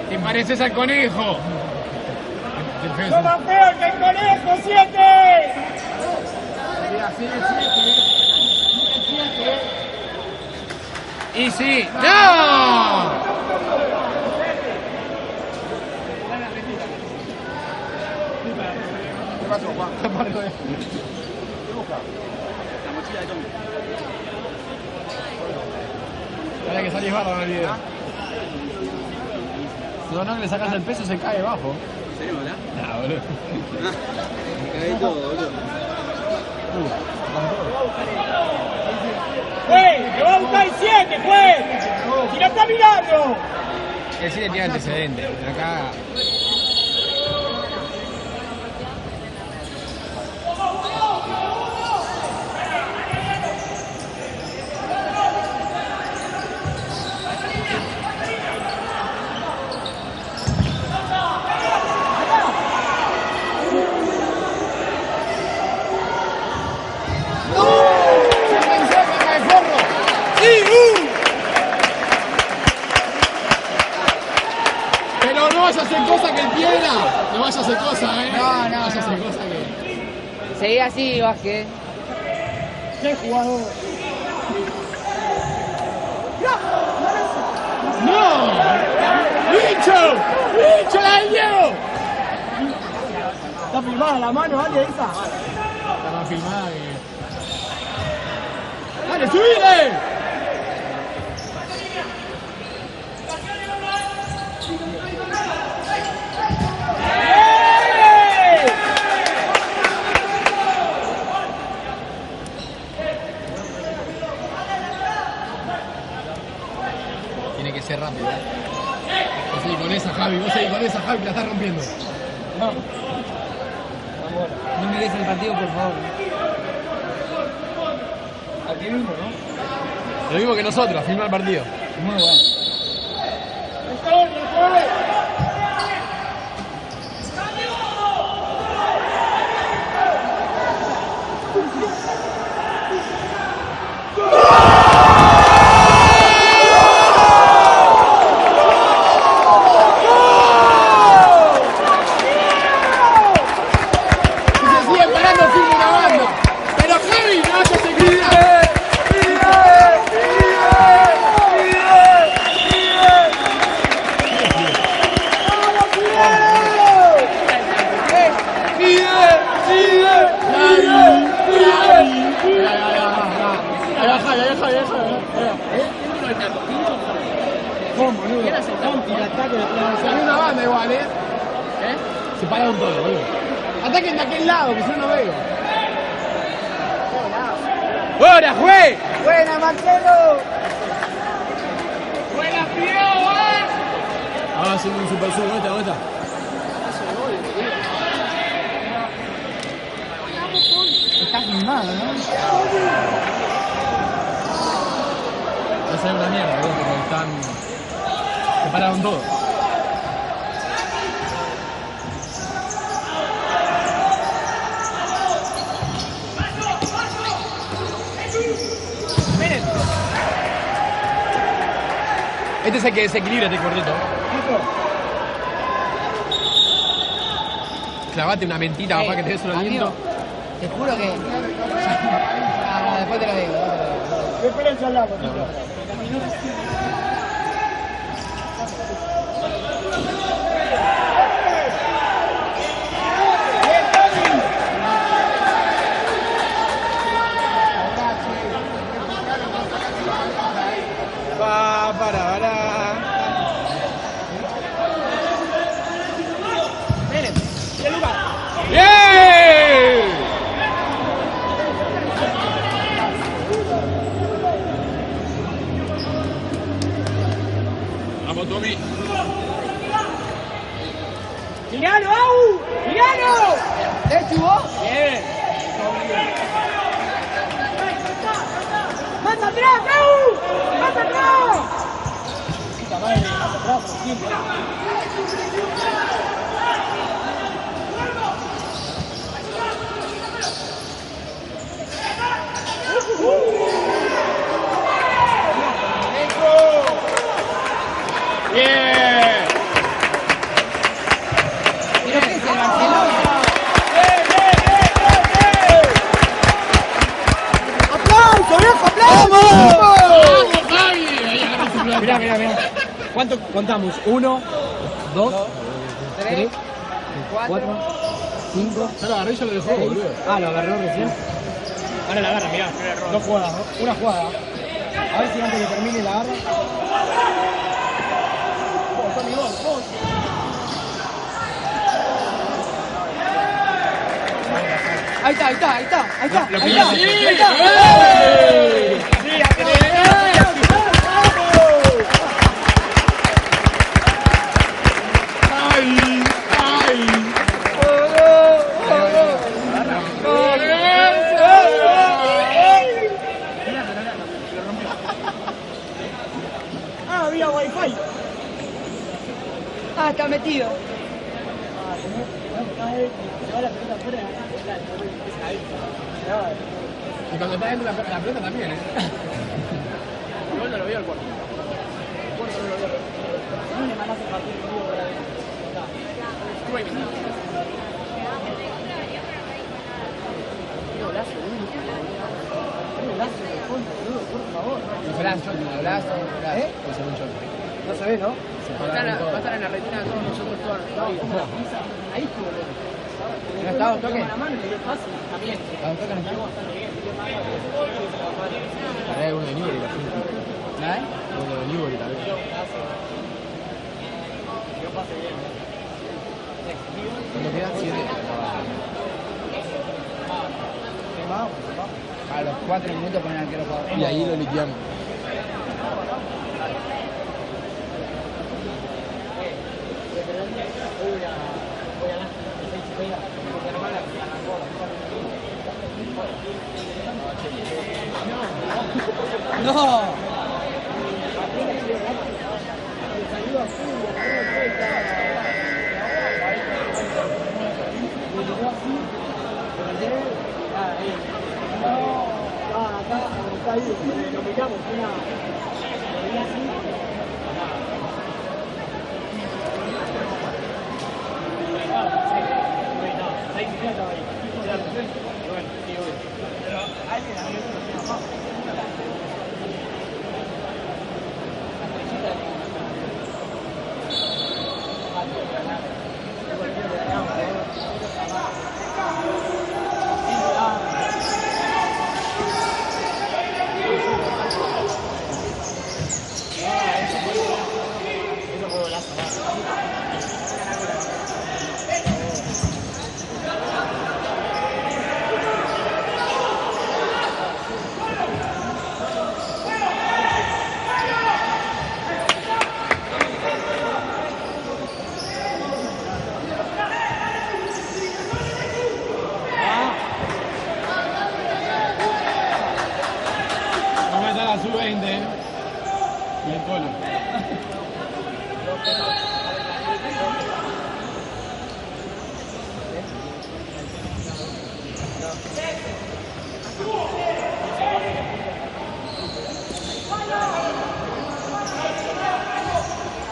[SPEAKER 1] Te pareces al conejo.
[SPEAKER 2] ¡Sos más feo que el conejo 7!
[SPEAKER 1] Y sí. ¡No!
[SPEAKER 2] ¿Qué pasó, Juan?
[SPEAKER 1] Ahora que salís bárbaro en el video. Si no, que le sacas el peso se cae abajo.
[SPEAKER 4] ¿En serio, verdad?
[SPEAKER 1] Nah, boludo.
[SPEAKER 4] Me caí todo, boludo.
[SPEAKER 2] ¡Ey! ¡Lo va a buscar el 7, pues! ¡Si lo está mirando!
[SPEAKER 1] El cine tiene antecedentes. Acá. Pero no vayas a hacer cosas que él quiera. No vayas a hacer cosas,
[SPEAKER 3] No,
[SPEAKER 1] vayas a hacer
[SPEAKER 3] no.
[SPEAKER 1] cosas que.
[SPEAKER 3] Seguí así, Vázquez.
[SPEAKER 2] ¡Qué jugador!
[SPEAKER 1] ¡No! ¡Bicho! ¡Bicho, la del Diego!
[SPEAKER 2] ¿Está filmada la mano, Ale, esa?
[SPEAKER 1] Está más filmada que. ¡Dale, subile! Tiene que ser rápido. Vos seguís con esa, Javi, que la estás rompiendo.
[SPEAKER 3] No mires el partido, por favor.
[SPEAKER 2] Aquí mismo, ¿no?
[SPEAKER 1] Lo mismo que nosotros, filmar el partido.
[SPEAKER 3] Muy bueno.
[SPEAKER 1] Si se sigue parando, filma una banda. Pero Javi, no vayas a seguir.
[SPEAKER 2] bajón, boludo. Conti, el ataque de
[SPEAKER 1] Salió una banda igual, ¿eh? Se pararon todos, boludo. Ataquen de aquel lado, que si no, no veo.
[SPEAKER 2] ¡Buena, juez!
[SPEAKER 3] Buena, Marcelo.
[SPEAKER 2] ¡Buena, Piero!
[SPEAKER 1] Ahora haciendo un super sub, ¿dónde está?
[SPEAKER 3] Está filmado, ¿no?
[SPEAKER 1] Va a ser una mierda, boludo, porque están... Se pararon todos. Este es el que desequilibra este cortito. Clavate una mentita, papá, que te des un aliento.
[SPEAKER 3] Te juro que... Ah, después te lo digo.
[SPEAKER 2] Espérense al lado, chicos.
[SPEAKER 1] Vamos, Tommy.
[SPEAKER 2] ¡Tiralo, Au! ¡Tiralo!
[SPEAKER 3] ¿Te chubó?
[SPEAKER 2] Bien. ¡Más atrás, Au! ¡Más atrás! Puta madre, más atrás, por siempre. Bien.
[SPEAKER 3] ¿Pero qué es el Barcelona?
[SPEAKER 2] ¡Aplauso, viejo, aplauso!
[SPEAKER 1] ¡Vamos, Javi! Ahí agarra su plata.
[SPEAKER 2] Mirá, mirá, mirá. ¿Cuánto contamos? 1, 2, 3, 4, 5.
[SPEAKER 1] Ya lo agarré y ya lo dejó, boludo.
[SPEAKER 2] Ah, lo agarró recién. Ahora la agarra, mirá. Dos jugadas, ¿no? Una jugada. A ver si antes que termine la agarra.
[SPEAKER 3] Ahí está, ahí está, ahí está, ahí está,
[SPEAKER 1] Lo
[SPEAKER 3] ahí
[SPEAKER 1] pilló,
[SPEAKER 3] está,
[SPEAKER 1] sí.
[SPEAKER 3] ahí está.
[SPEAKER 1] ¡Ay! ¡Ay!
[SPEAKER 2] Ah, había wifi.
[SPEAKER 3] Ah, está metido.
[SPEAKER 1] Y cuando está dentro la pelota también, ¿eh?
[SPEAKER 2] Igual no lo vio al cuarto. El cuarto no lo vio. No le mandaste el partido conmigo para ver. Qué golazo, boludo. Qué golazo de contra, boludo, por favor.
[SPEAKER 1] Y será un choque,
[SPEAKER 3] Golazo,
[SPEAKER 1] ¿eh? O será un choque.
[SPEAKER 2] No se ve, ¿no?
[SPEAKER 1] Se
[SPEAKER 2] Va a
[SPEAKER 1] pararon todos.
[SPEAKER 2] estar en la retina de todos nosotros toda nuestra vida. Ahí estuvo, boludo.
[SPEAKER 3] ¿No estaba un toque?
[SPEAKER 2] La mano y le dio fácil también.
[SPEAKER 3] ¿A un toque no estuvo?
[SPEAKER 1] Hay uno de Newbery, la gente.
[SPEAKER 3] ¿Eh?
[SPEAKER 1] Uno de Newbery también. Cuando quedan 7.
[SPEAKER 3] A los 4 minutos con el arquero jugador.
[SPEAKER 1] Y ahí lo liquidamos.
[SPEAKER 3] ¡No!
[SPEAKER 2] Acá ahí, lo miramos,
[SPEAKER 1] Y el Colo.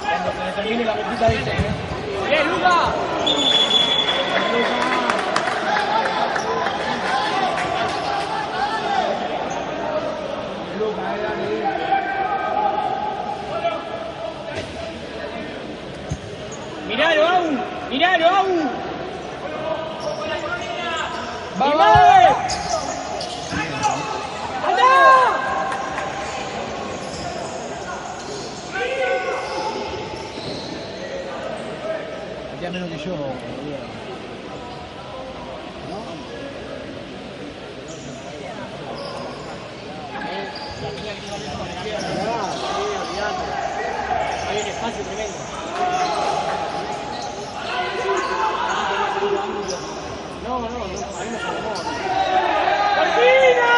[SPEAKER 2] Cuando se le termine la vueltita dice, ¡bien, Luca! ¡Miralo, Abu! ¡Miralo, Abu! ¡Vamos! ¡Anda!
[SPEAKER 1] Ya menos que yo, boludo.
[SPEAKER 2] Hay un espacio tremendo. No, a mí no se acomoda. ¡Cortina!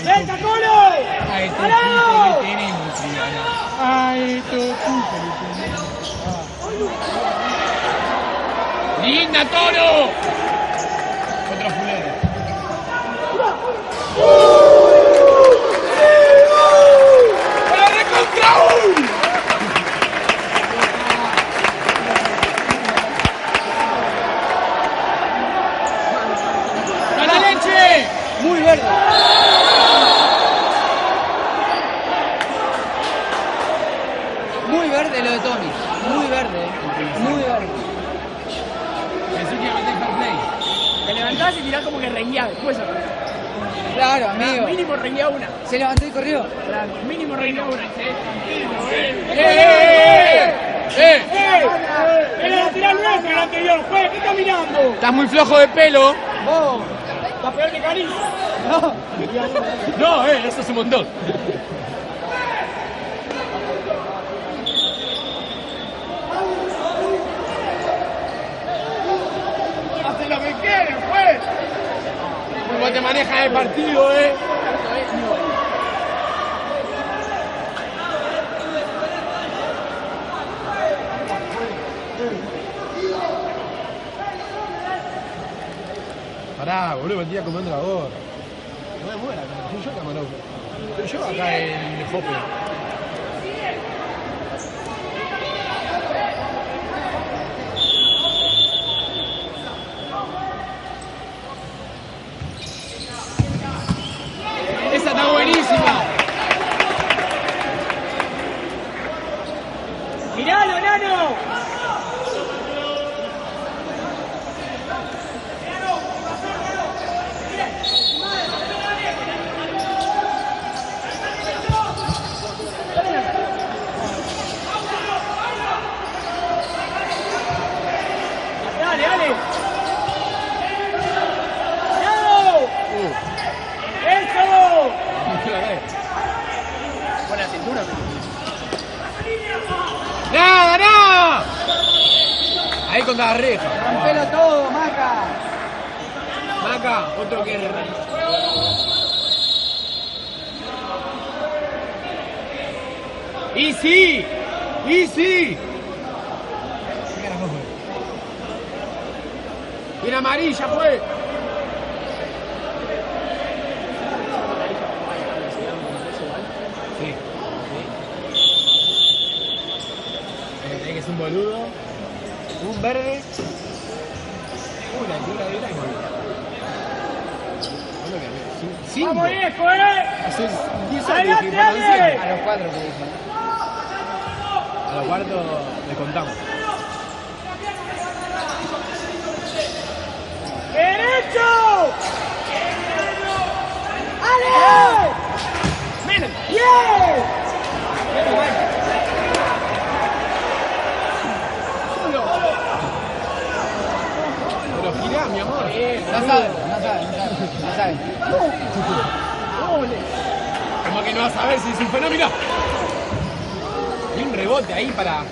[SPEAKER 2] ¡Venga, Colo!
[SPEAKER 1] Ay, tu
[SPEAKER 2] ¡Parado!
[SPEAKER 1] puto que tenemos, Triana. Ay, tu puto que tenemos. ¡Linda, Toro! Otro fulero. ¡Vale, contra uno! ¡Gana leche!
[SPEAKER 3] Muy verde. Muy verde lo de Tommy. Muy verde. Muy verde.
[SPEAKER 1] Pensé que iba a meter fair play.
[SPEAKER 2] Te levantás y tirás como que rengueás después.
[SPEAKER 3] Claro, amigo.
[SPEAKER 2] Mínimo renguea una.
[SPEAKER 3] Se levantó y corrió.
[SPEAKER 2] Claro, mínimo renguea una. ¡Era lateral nuestro el anterior! ¡Juez, qué está mirando!
[SPEAKER 1] Estás muy flojo de pelo.
[SPEAKER 2] ¡Vos! ¡Está peor que Cariz!
[SPEAKER 1] No, eso es un montón.
[SPEAKER 2] ¡Hace lo que quieren, juez!
[SPEAKER 1] ¿Cómo te manejas el partido, Pará, boludo, me estoy comiendo la gorra. No me muera, soy yo camarógrafo. Soy yo acá en el Jope. ¡Esa está buenísima!
[SPEAKER 2] ¡Miralo, Nano! ¡Dale, dale! ¡No! ¡Eso! Buena cintura.
[SPEAKER 1] ¡Nada, nada! Ahí contra la reja.
[SPEAKER 3] Rompelo todo, Maca.
[SPEAKER 1] Maca, otro que... ¡Easy! ¡Easy! Bien amarilla, pues. Sí. Tiene que ser un boludo. Un verde. Una altura de la cinco.
[SPEAKER 2] ¡Vamos, viejo,
[SPEAKER 1] Hace 10 años que
[SPEAKER 2] ¡Adelante,
[SPEAKER 1] pasan
[SPEAKER 2] dale!
[SPEAKER 1] siempre.
[SPEAKER 3] A los 4 te dije.
[SPEAKER 1] A los cuartos le contamos.
[SPEAKER 2] ¡Derecho!
[SPEAKER 3] No saben.
[SPEAKER 1] Como que no vas a ver si es un fenómeno. Y un rebote ahí para.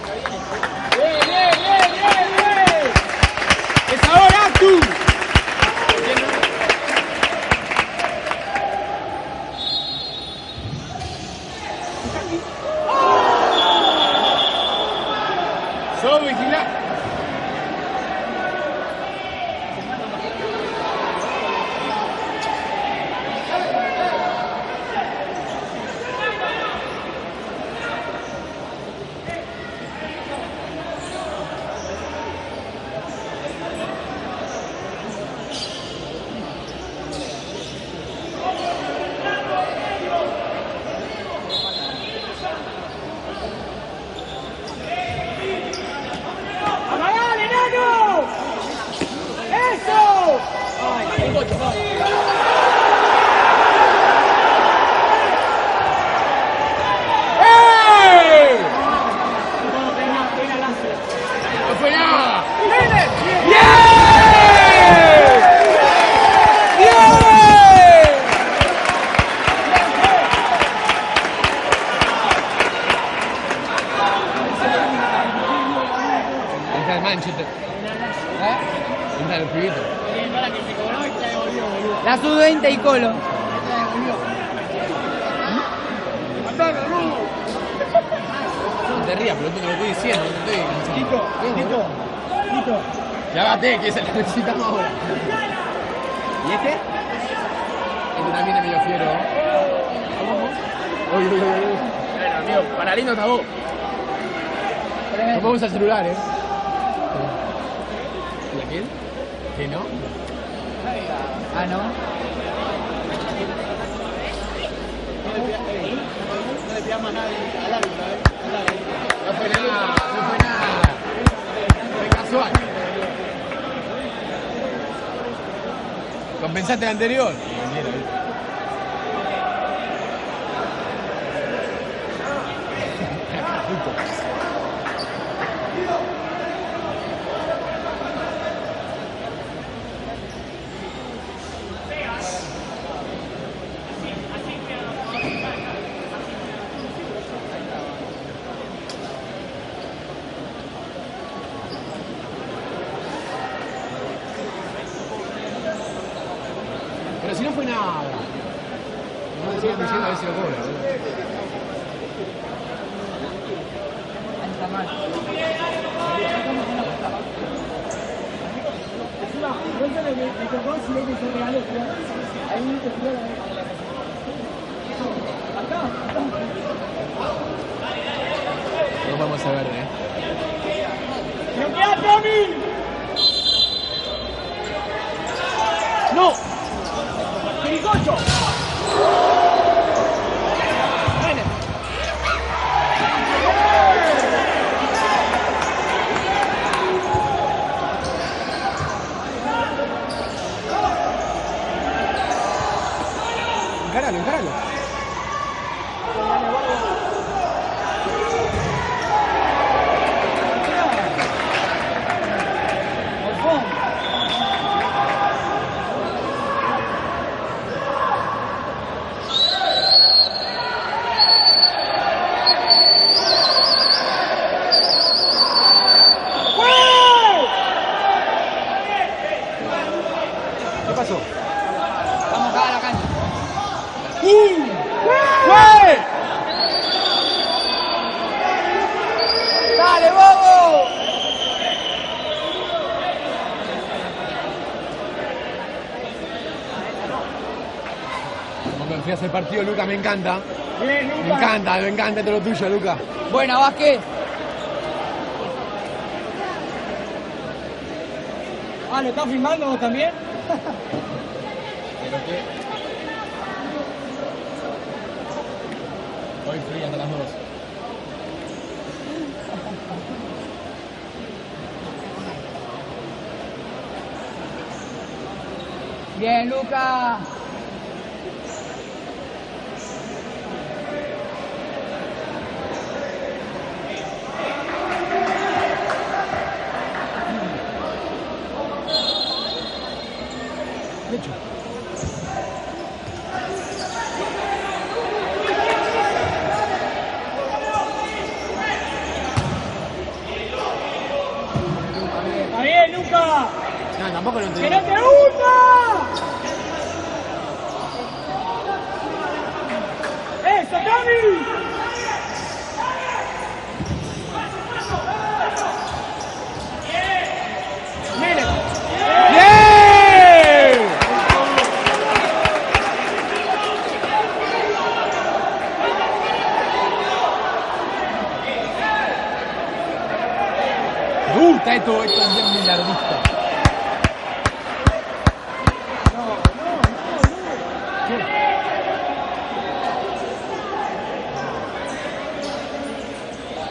[SPEAKER 1] ¡Es ahora tú! ¡Sos vigilante! ¡No fue nada! Entra el Manchester. Entra el pibito.
[SPEAKER 3] La sub-20 y Colo.
[SPEAKER 1] No te rías, pero te lo estoy diciendo. No te estoy
[SPEAKER 2] Tito.
[SPEAKER 1] Lávate, que es el que necesitamos ahora. ¿Y este? Este también es medio fiero. Uy. Bueno, amigo, para lindo está vos. No usa el celular, ¿Y aquel? ¿Que no?
[SPEAKER 3] Ah, no.
[SPEAKER 2] No le pidamos a nadie al árbitro,
[SPEAKER 1] No fue nada. Fue casual. ¿Compensaste el anterior? Pero si no fue nada. No sigan diciendo a ver si lo cobra.
[SPEAKER 3] Ahí está mal.
[SPEAKER 1] No vamos a ver,
[SPEAKER 2] ¡No! ¡Pericocho!
[SPEAKER 1] Encáralo. ¿Qué pasó?
[SPEAKER 3] Vamos acá a la cancha. ¡Dale, bobo!
[SPEAKER 1] Como confías el partido, Luca, me encanta.
[SPEAKER 2] Bien,
[SPEAKER 1] Me encanta todo lo tuyo, Luca.
[SPEAKER 3] Buena, Vázquez.
[SPEAKER 2] Ah, ¿lo estás filmando vos también?
[SPEAKER 1] Pero que... Hoy frío hasta las 2.
[SPEAKER 3] Bien, Luca.
[SPEAKER 1] De hecho. No, tampoco lo
[SPEAKER 2] ¡Que
[SPEAKER 1] entendí.
[SPEAKER 2] no te gusta! ¡Eso, Tommy! ¡Miren!
[SPEAKER 1] ¡Bien! Me gusta esto es bien millardista.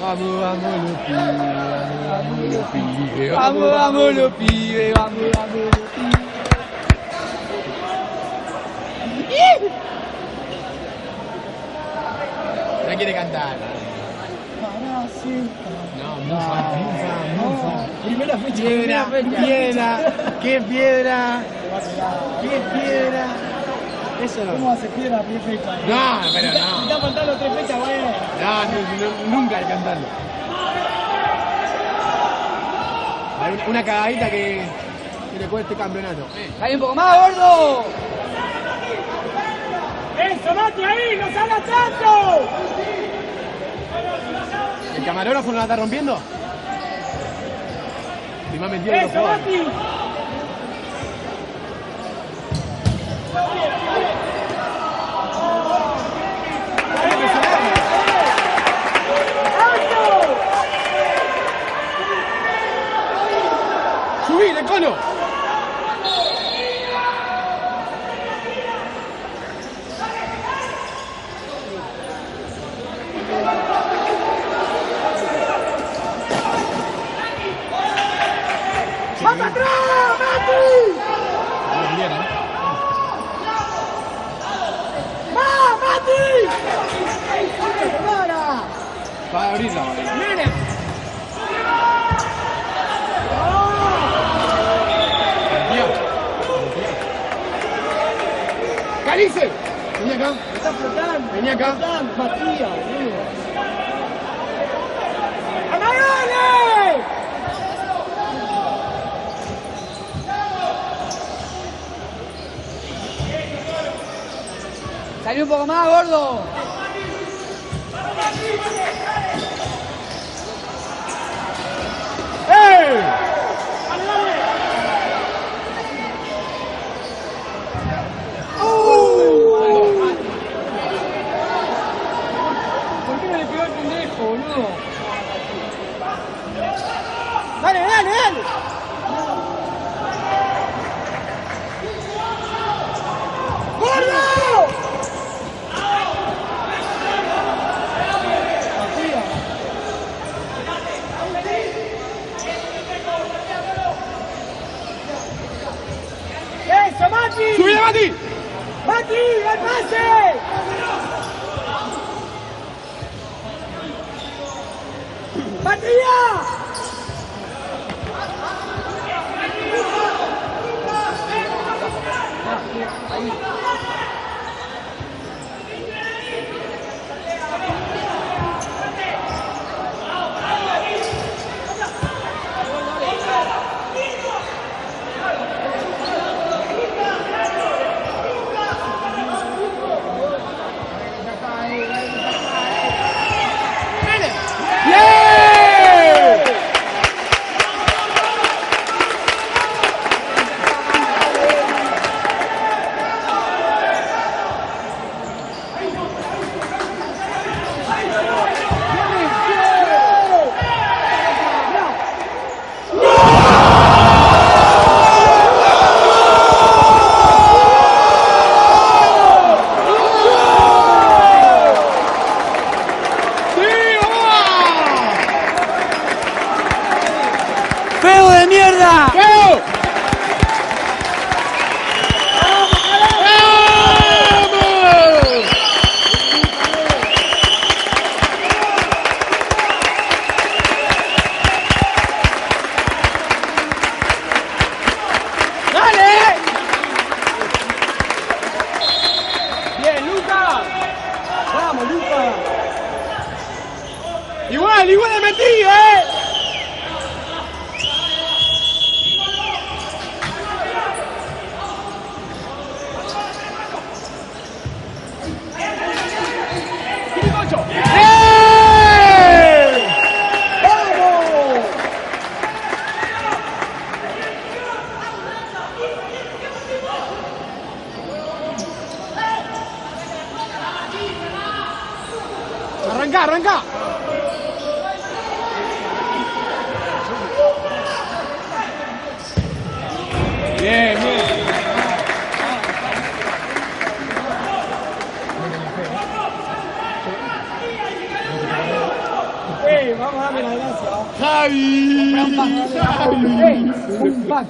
[SPEAKER 1] Vamos, vamos los pibes, vamos los pibes,
[SPEAKER 3] Vamos los pibes, vamos los pibes.
[SPEAKER 1] No quiere cantar. No, mufa.
[SPEAKER 2] Primera fecha.
[SPEAKER 1] Piedra, piedra, qué piedra, qué piedra. Eso no.
[SPEAKER 2] ¿Cómo hace piedra a pie fecha?
[SPEAKER 1] No, pero
[SPEAKER 2] Si
[SPEAKER 1] no.
[SPEAKER 2] está faltando 3 fechas, bueno.
[SPEAKER 1] No, nunca hay cantando. Hay una cagadita que le cuesta este campeonato.
[SPEAKER 3] Dale un poco más, gordo.
[SPEAKER 2] ¡Eso, Mati, ahí! ¡No salgas tanto!
[SPEAKER 1] ¿El camarógrafo no la está rompiendo? Si me ha metido
[SPEAKER 2] ¡Eso, Mati!
[SPEAKER 1] ¡Subí, de cono!
[SPEAKER 2] ¡Más atrás, Mati! ¡Más, Mati! ¡Para!
[SPEAKER 1] Va a abrirla.
[SPEAKER 2] ¡Miren!
[SPEAKER 1] ¡Calice! Vení acá.
[SPEAKER 2] Está flotando.
[SPEAKER 1] Vení acá.
[SPEAKER 2] Flotando, Matías, boludo. ¡Amarale!
[SPEAKER 3] Dale un poco más, gordo.
[SPEAKER 1] ¡Eh!
[SPEAKER 2] ¿Por qué no le pegó al pendejo, boludo? ¡Dale, dale, dale! ¡Gordo! ¡Eso, Mati!
[SPEAKER 1] ¡Subí, Mati!
[SPEAKER 2] ¡Mati, al pase! ¡Matías!
[SPEAKER 1] ¡Bien!
[SPEAKER 3] ¡Feo de mierda!
[SPEAKER 1] ¡Feo! ¡Vamos!
[SPEAKER 2] ¡Dale! ¡Bien, Luca! ¡Vamos, Luca!
[SPEAKER 1] Igual de metido, ¿eh?
[SPEAKER 2] Arrancá, arrancá. Bien, bien.
[SPEAKER 3] Vamos a darle la gracia.
[SPEAKER 2] Javi.
[SPEAKER 3] Un pack.